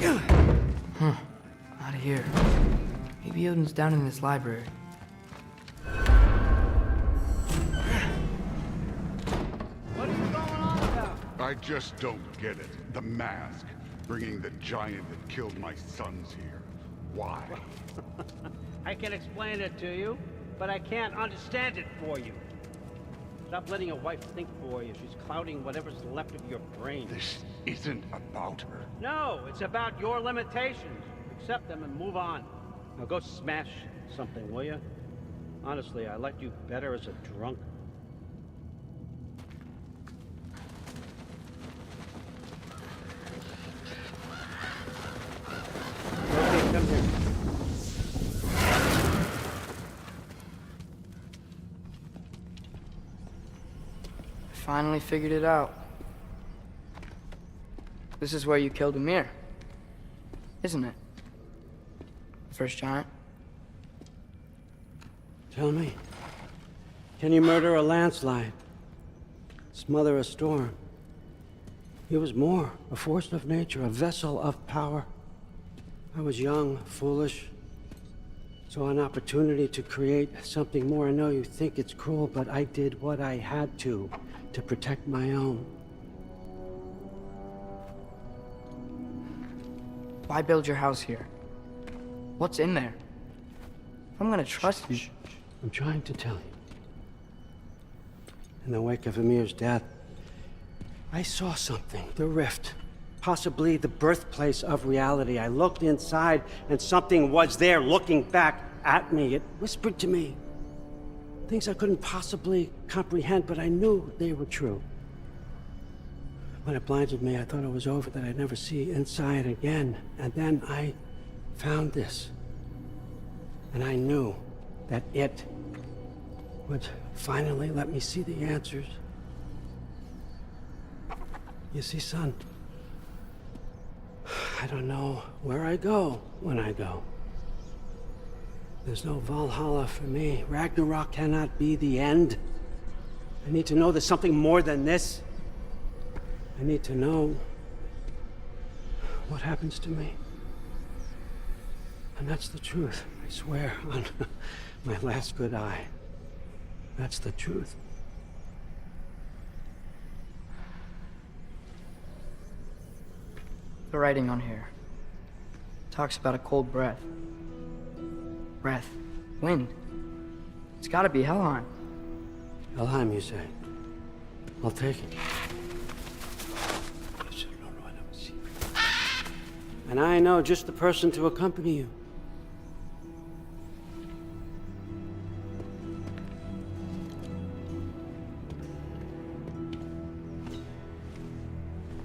Out of here. Maybe Odin's down in this library. What is going on about? I just don't get it. The mask. Bringing the giant that killed my sons here. Why? I can explain it to you, but I can't understand it for you. Stop letting your wife think for you. She's clouding whatever's left of your brain. This isn't about her. No, it's about your limitations. Accept them and move on. Now go smash something, will you? Honestly, I liked you better as a drunk. Okay, come here. Finally figured it out. This is where you killed Ymir, isn't it? The first giant? Tell me, can you murder a landslide? Smother a storm? He was more, a force of nature, a vessel of power. I was young, foolish, saw an opportunity to create something more. I know you think it's cruel, but I did what I had to protect my own. Why build your house here? What's in there? I'm gonna trust you. I'm trying to tell you. In the wake of Ymir's death, I saw something. The rift. Possibly the birthplace of reality. I looked inside, and something was there looking back at me. It whispered to me things I couldn't possibly comprehend, but I knew they were true. When it blinded me, I thought it was over, that I'd never see inside again. And then I found this. And I knew that it would finally let me see the answers. You see, son, I don't know where I go when I go. There's no Valhalla for me. Ragnarok cannot be the end. I need to know there's something more than this. I need to know what happens to me. And that's the truth, I swear, on my last good eye. That's the truth. The writing on here talks about a cold breath. Breath. Wind. It's gotta be Helheim. Alfheim, you say? I'll take it. And I know just the person to accompany you.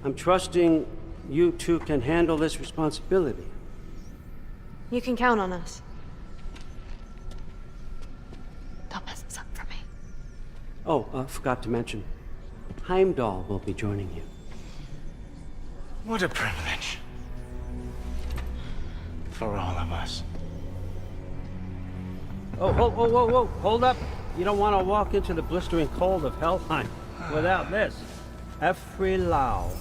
I'm trusting you two can handle this responsibility. You can count on us. Don't mess this up for me. Oh, forgot to mention. Heimdall will be joining you. What a privilege. For all of us. Oh, whoa, hold up. You don't want to walk into the blistering cold of Helheim without this. Every Lau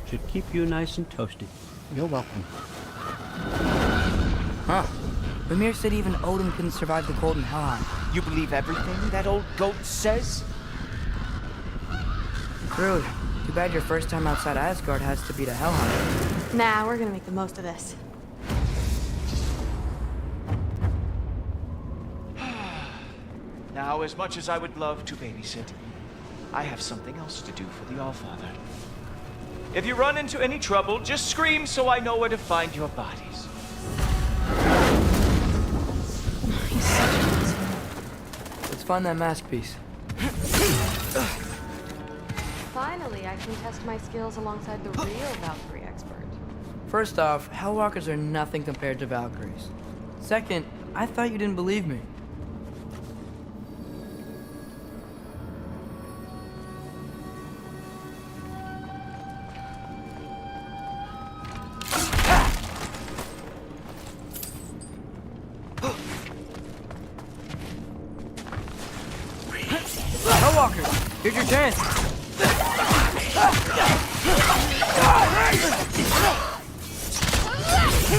should keep you nice and toasty. You're welcome. Huh. Ymir said even Odin couldn't survive the cold in Helheim. You believe everything that old goat says? Rude. Too bad your first time outside Asgard has to be to Helheim. Nah, we're gonna make the most of this. Now, as much as I would love to babysit, I have something else to do for the Allfather. If you run into any trouble, just scream so I know where to find your bodies. He's such an asshole. Let's find that mask piece. Finally, I can test my skills alongside the real Valkyrie expert. First off, Hellwalkers are nothing compared to Valkyries. Second, I thought you didn't believe me. Hellwalkers, here's your chance. For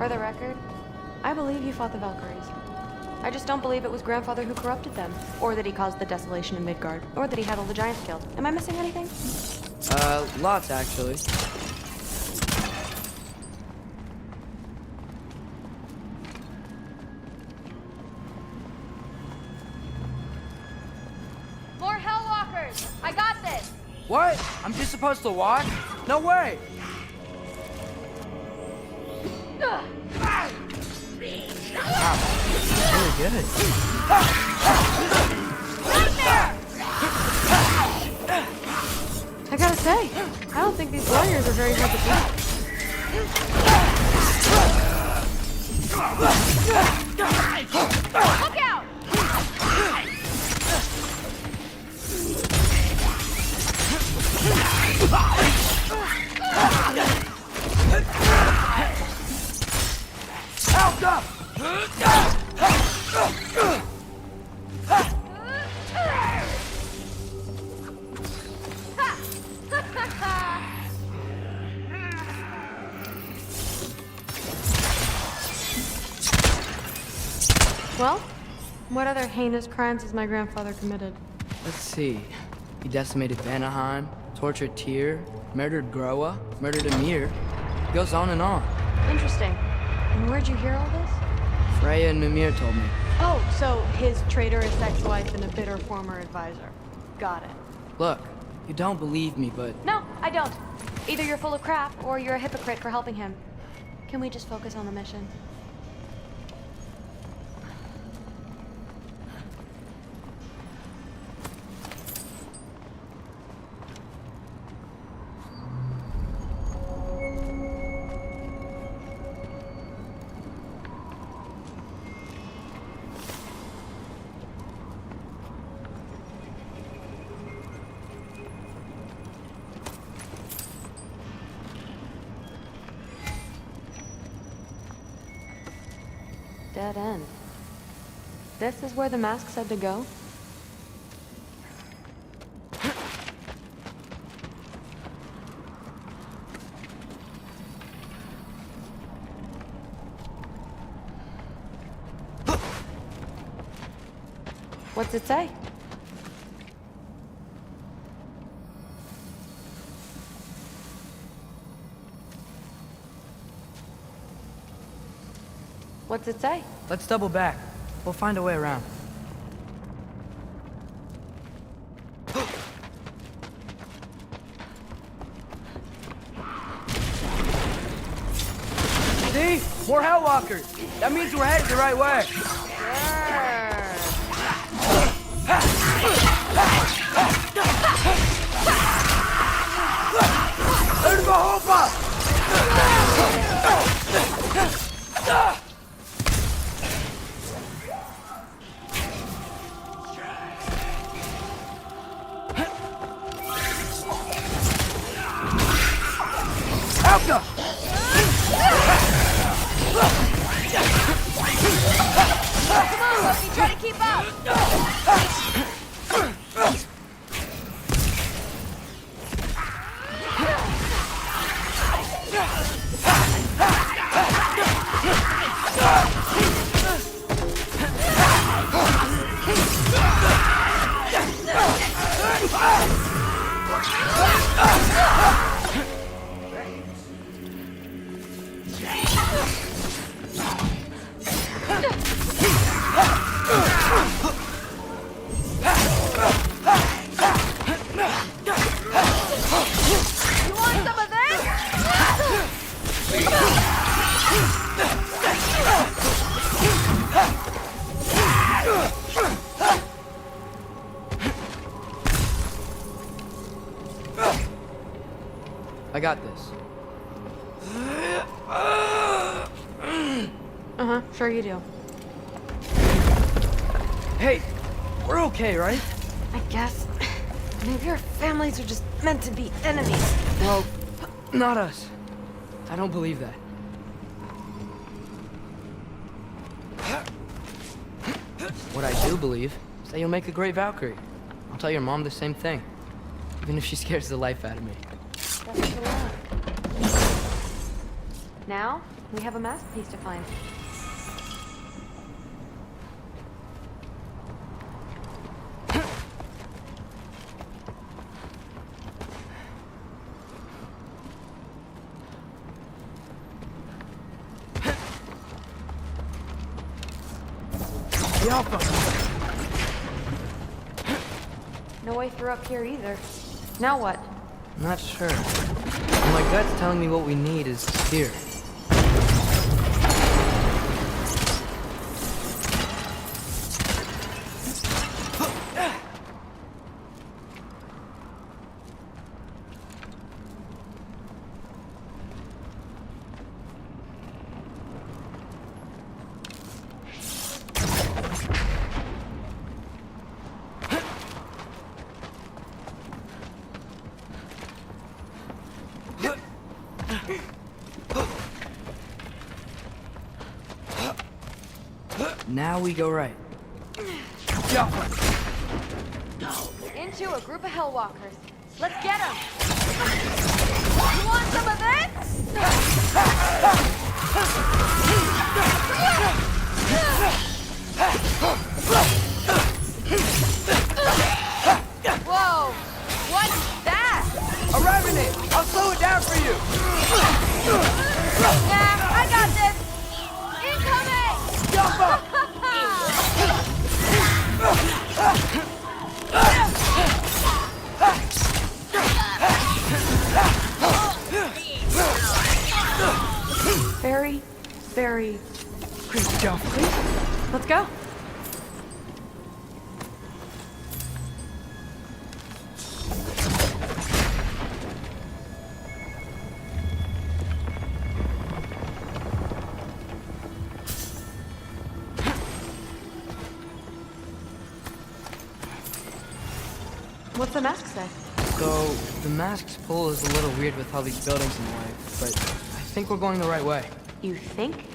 the record, I believe you fought the Valkyries. I just don't believe it was Grandfather who corrupted them, or that he caused the desolation in Midgard, or that he had all the giants killed. Am I missing anything? Lots actually. More Hellwalkers! I got this! What? I'm just supposed to walk? No way! Really good. I gotta say, I don't think these warriors are very hard to beat. Look out! Out up! Well, what other heinous crimes has my grandfather committed? Let's see. He decimated Vanaheim, tortured Tyr, murdered Groa, murdered Ymir. Goes on and on. Interesting. And where'd you hear all this? Freya and Mimir told me. Oh, so his traitorous ex-wife and a bitter former advisor. Got it. Look, you don't believe me, but... No, I don't. Either you're full of crap, or you're a hypocrite for helping him. Can we just focus on the mission? Dead end. This is where the mask said to go? What's it say? What's it say? Let's double back. We'll find a way around. See? More Hellwalkers! That means we're headed the right way! Let go, Hopa! Alka! Come on, Loki, try to keep up! You want some of this? I got this. Uh-huh, sure you do. Hey, we're okay, right? I guess. Maybe our families are just meant to be enemies. Well, not us. I don't believe that. What I do believe is that you'll make a great Valkyrie. I'll tell your mom the same thing, even if she scares the life out of me. That's a lot. Now, we have a masterpiece to find. No way through up here either. Now what? I'm not sure. My gut's telling me what we need is here. Now we go right. Into a group of Hellwalkers. Let's get them! You want some of Whoa! What's that? A revenant! I'll slow it down for you! Nah, I got this! Incoming! Very, very creepy. Let's go. What's the mask say? So, the mask's pull is a little weird with all these buildings in the way, but I think we're going the right way. You think?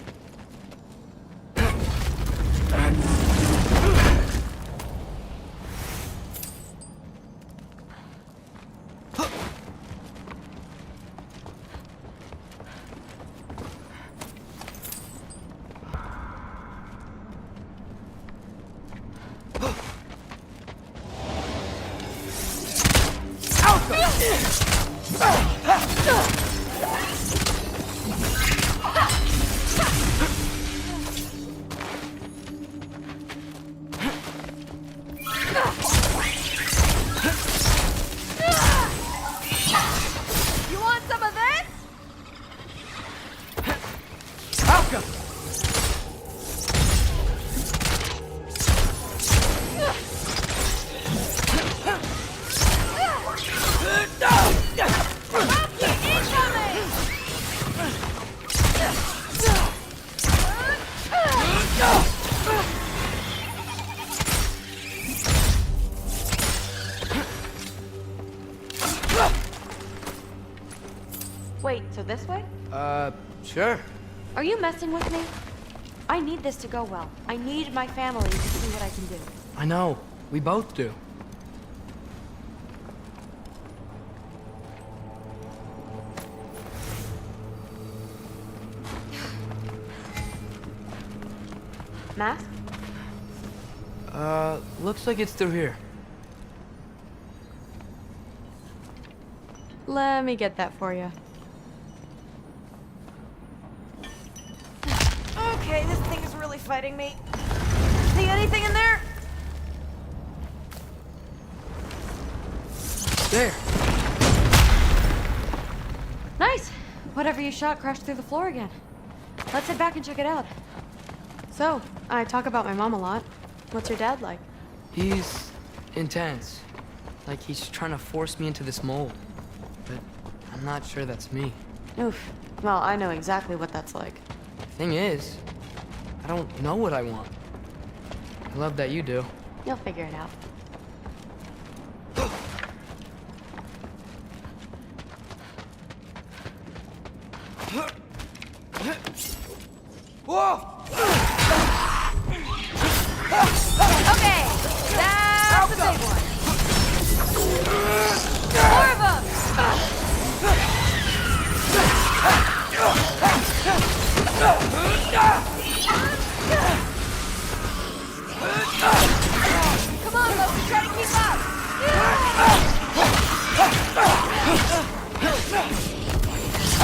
You want some of this? Wait, so this way? Sure. Are you messing with me? I need this to go well. I need my family to see what I can do. I know. We both do. Mask? Looks like it's through here. Let me get that for you. Okay, this thing is really fighting me. See anything in there? There. Nice. Whatever you shot crashed through the floor again. Let's head back and check it out. So, I talk about my mom a lot. What's your dad like? He's intense. Like he's trying to force me into this mold. But I'm not sure that's me. Oof. Well, I know exactly what that's like. Thing is, I don't know what I want. I love that you do. You'll figure it out. Whoa!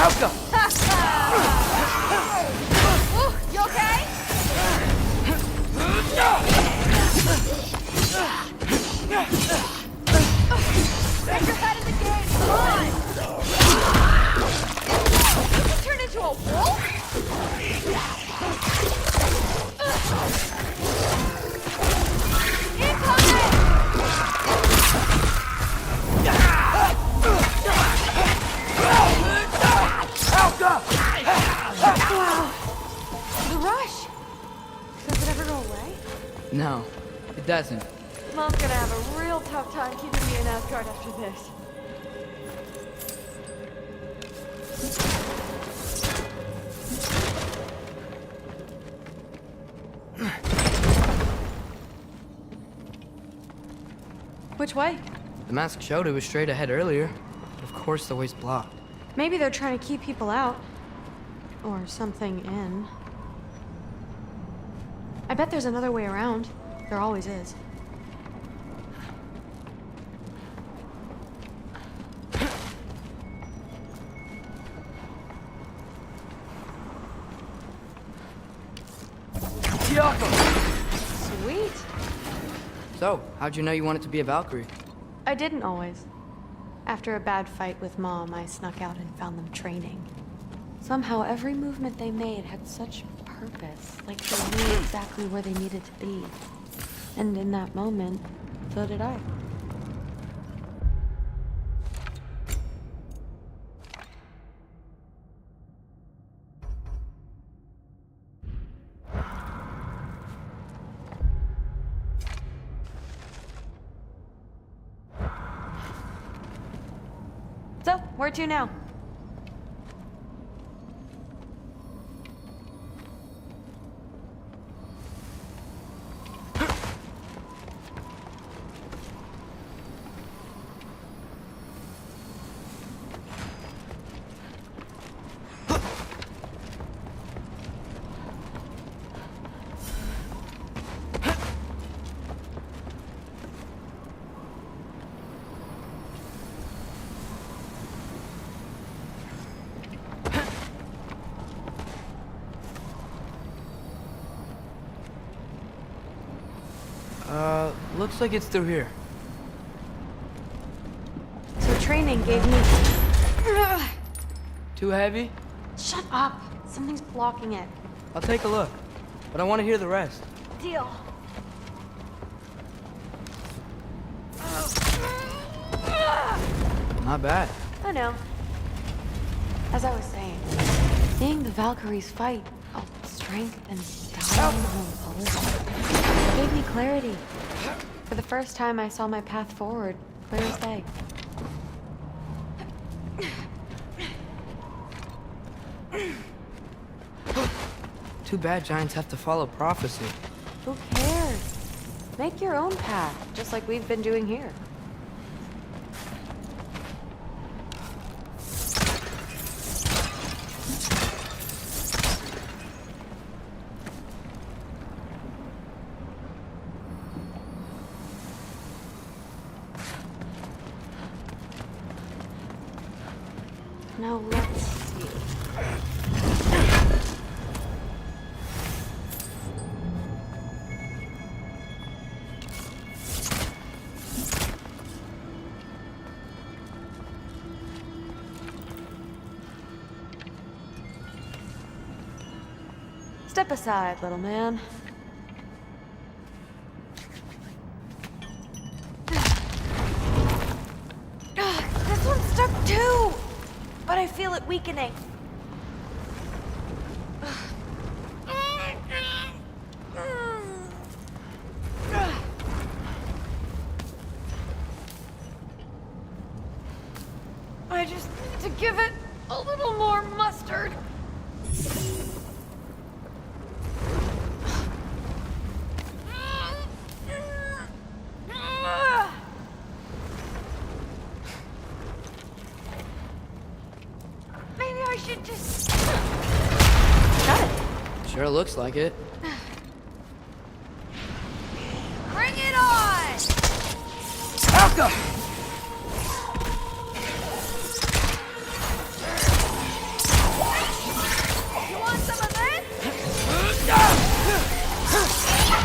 Alka! Ooh, you okay? Get your head in the game, come on! You can turn into a wolf? Incoming! The rush! Does it ever go away? No, it doesn't. Mom's gonna have a real tough time keeping me in Asgard after this. Which way? The mask showed it was straight ahead earlier. But of course the way's blocked. Maybe they're trying to keep people out. Or something in. I bet there's another way around. There always is. Sweet. So, how'd you know you wanted to be a Valkyrie? I didn't always. After a bad fight with Mom, I snuck out and found them training. Somehow, every movement they made had such purpose, like they knew exactly where they needed to be. And in that moment, so did I. So, where to now? Looks like it's through here. So training gave me... Too heavy? Shut up! Something's blocking it. I'll take a look, but I want to hear the rest. Deal. Not bad. I know. As I was saying, seeing the Valkyries fight, oh, strength and style, it gave me clarity. For the first time, I saw my path forward, clear as day. Too bad giants have to follow prophecy. Who cares? Make your own path, just like we've been doing here. Now let's see. Step aside, little man. This one's stuck too! But I feel it weakening. I just need to give it a little more mustard. Maybe I should just... Got it. Sure looks like it. Bring it on! Alka!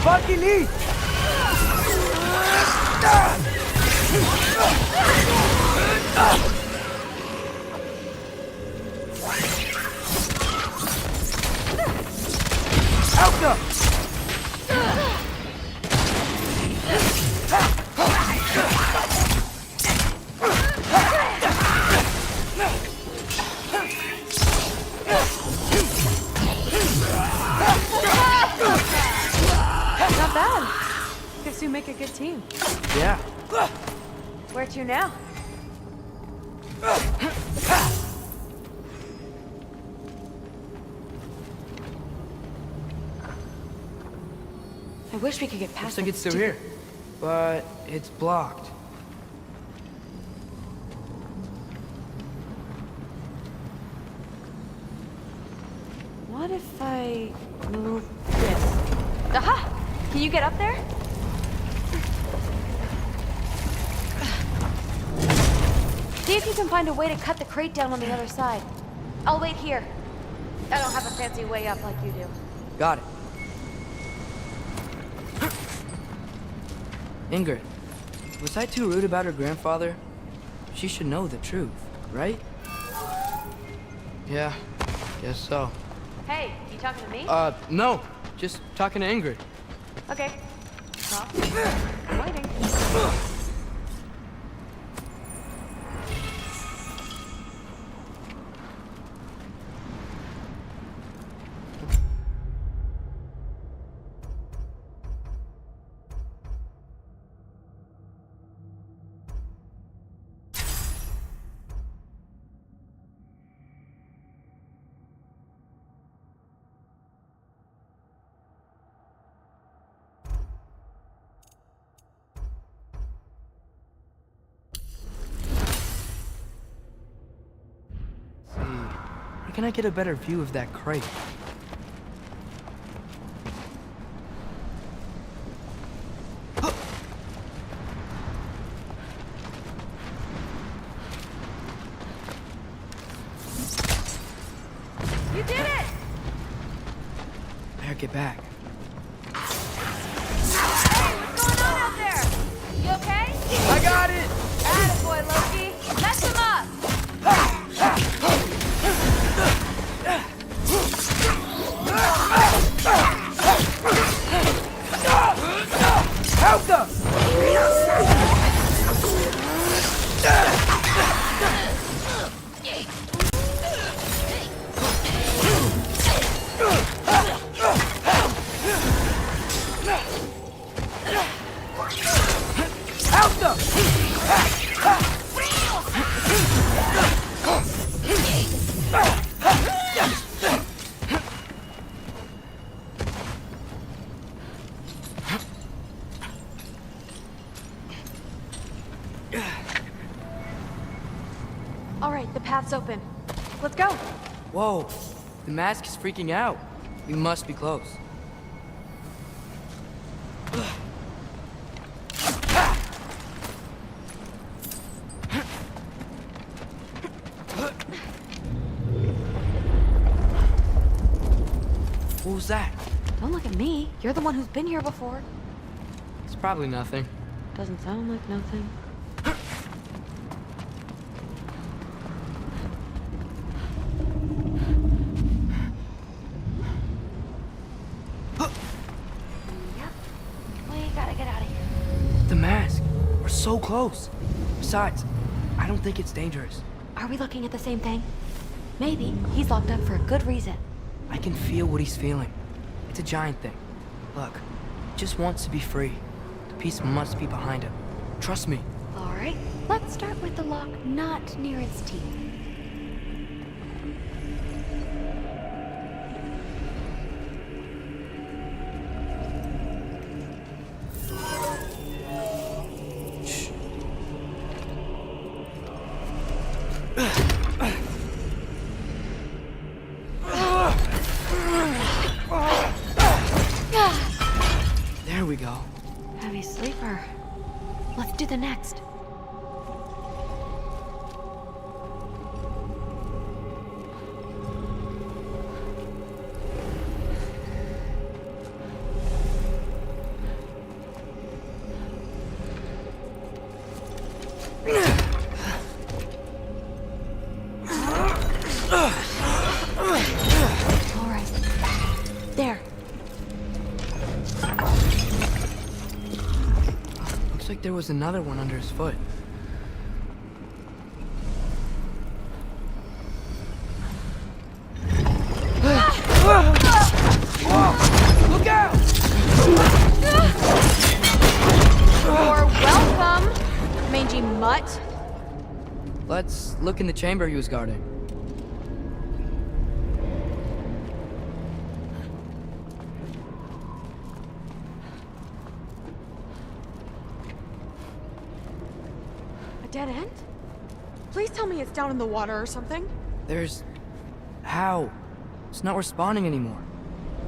fucking eat! Out them! Not bad. Guess you make a good team. Yeah. Where to now? I wish we could get past Looks like it's through here, but it's blocked. What if I move this? Aha! Can you get up there? See if you can find a way to cut the crate down on the other side. I'll wait here. I don't have a fancy way up like you do. Got it. Ingrid, was I too rude about her grandfather? She should know the truth, right? Yeah, guess so. Hey, you talking to me? No. Just talking to Ingrid. Okay. Well, I'm waiting. Where can I get a better view of that crate? You did it! Better get back. Hey, what's going on out there? You okay? I got it! Attaboy, Loki. Mess him up! Help them! Help them! All right, the path's open. Let's go. Whoa, the mask is freaking out. We must be close. What was that? Don't look at me. You're the one who's been here before. It's probably nothing. Doesn't sound like nothing. We gotta get out of here. The mask. We're so close. Besides, I don't think it's dangerous. Are we looking at the same thing? Maybe. He's locked up for a good reason. I can feel what he's feeling. It's a giant thing. Look, he just wants to be free. The peace must be behind him. Trust me. All right. Let's start with the lock not near its teeth. There we go. Heavy sleeper. Let's do the next. Looks like there was another one under his foot. Look out! You're welcome, mangy mutt. Let's look in the chamber he was guarding. A dead end? Please tell me it's down in the water or something. There's... How? It's not responding anymore.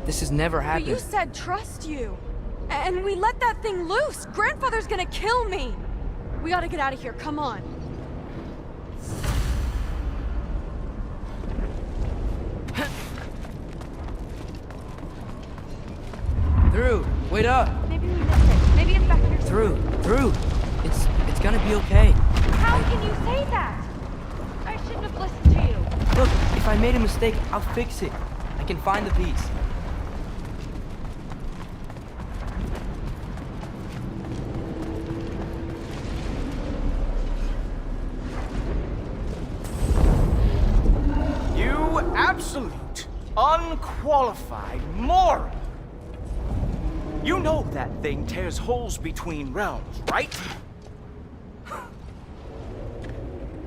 This has never happened. But you said trust you. And we let that thing loose. Grandfather's gonna kill me. We gotta get out of here, come on. Through! Wait up! Maybe we missed it. Maybe it's back here. Through! It's gonna be okay. How can you say that? I shouldn't have listened to you. Look, if I made a mistake, I'll fix it. I can find the piece. You absolute, unqualified moron! You know that thing tears holes between realms, right?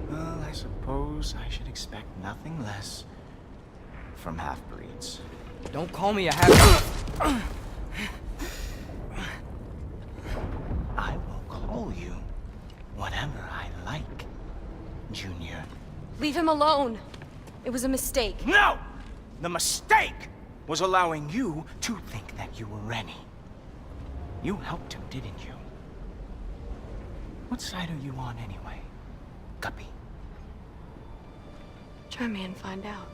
Well, I suppose I should expect nothing less from half-breeds. Don't call me a half... I will call you whatever I like, Junior. Leave him alone. It was a mistake. No! The mistake was allowing you to think that you were ready. You helped him, didn't you? What side are you on anyway, Guppy? Try me and find out.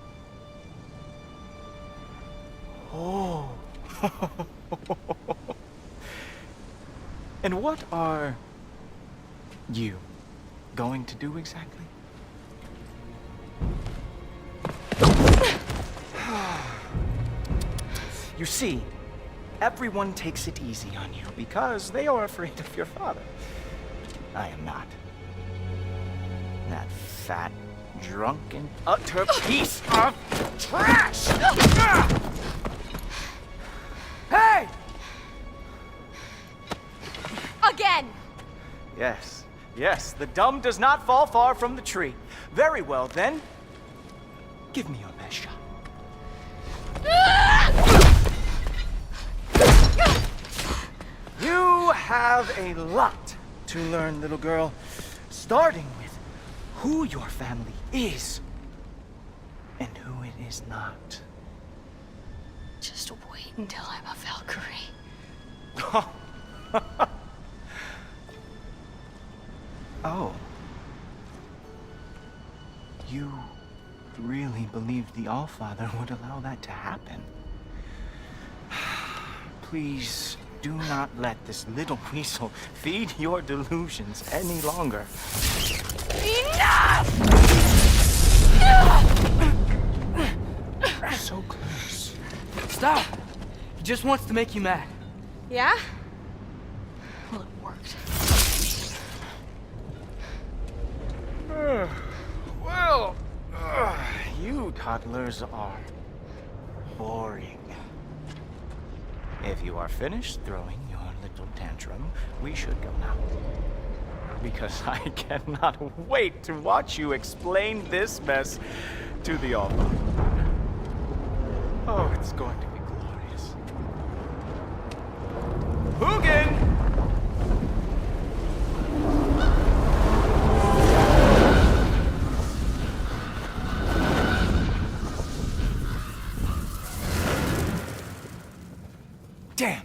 Oh. And what are you going to do exactly? You see, everyone takes it easy on you because they are afraid of your father. I am not. That fat, drunken, utter piece of trash! Hey! Again! Yes, yes, the dumb does not fall far from the tree. Very well, then. Give me your best shot. You have a lot to learn, little girl, starting with who your family is and who it is not. Just wait until I'm a Valkyrie. Oh. You really believed the Allfather would allow that to happen? Please do not let this little weasel feed your delusions any longer. Enough! So close. Stop! He just wants to make you mad. Yeah? Well, it worked. Well, you toddlers are boring. If you are finished throwing your little tantrum, we should go now. Because I cannot wait to watch you explain this mess to the Allfather. Oh, it's going to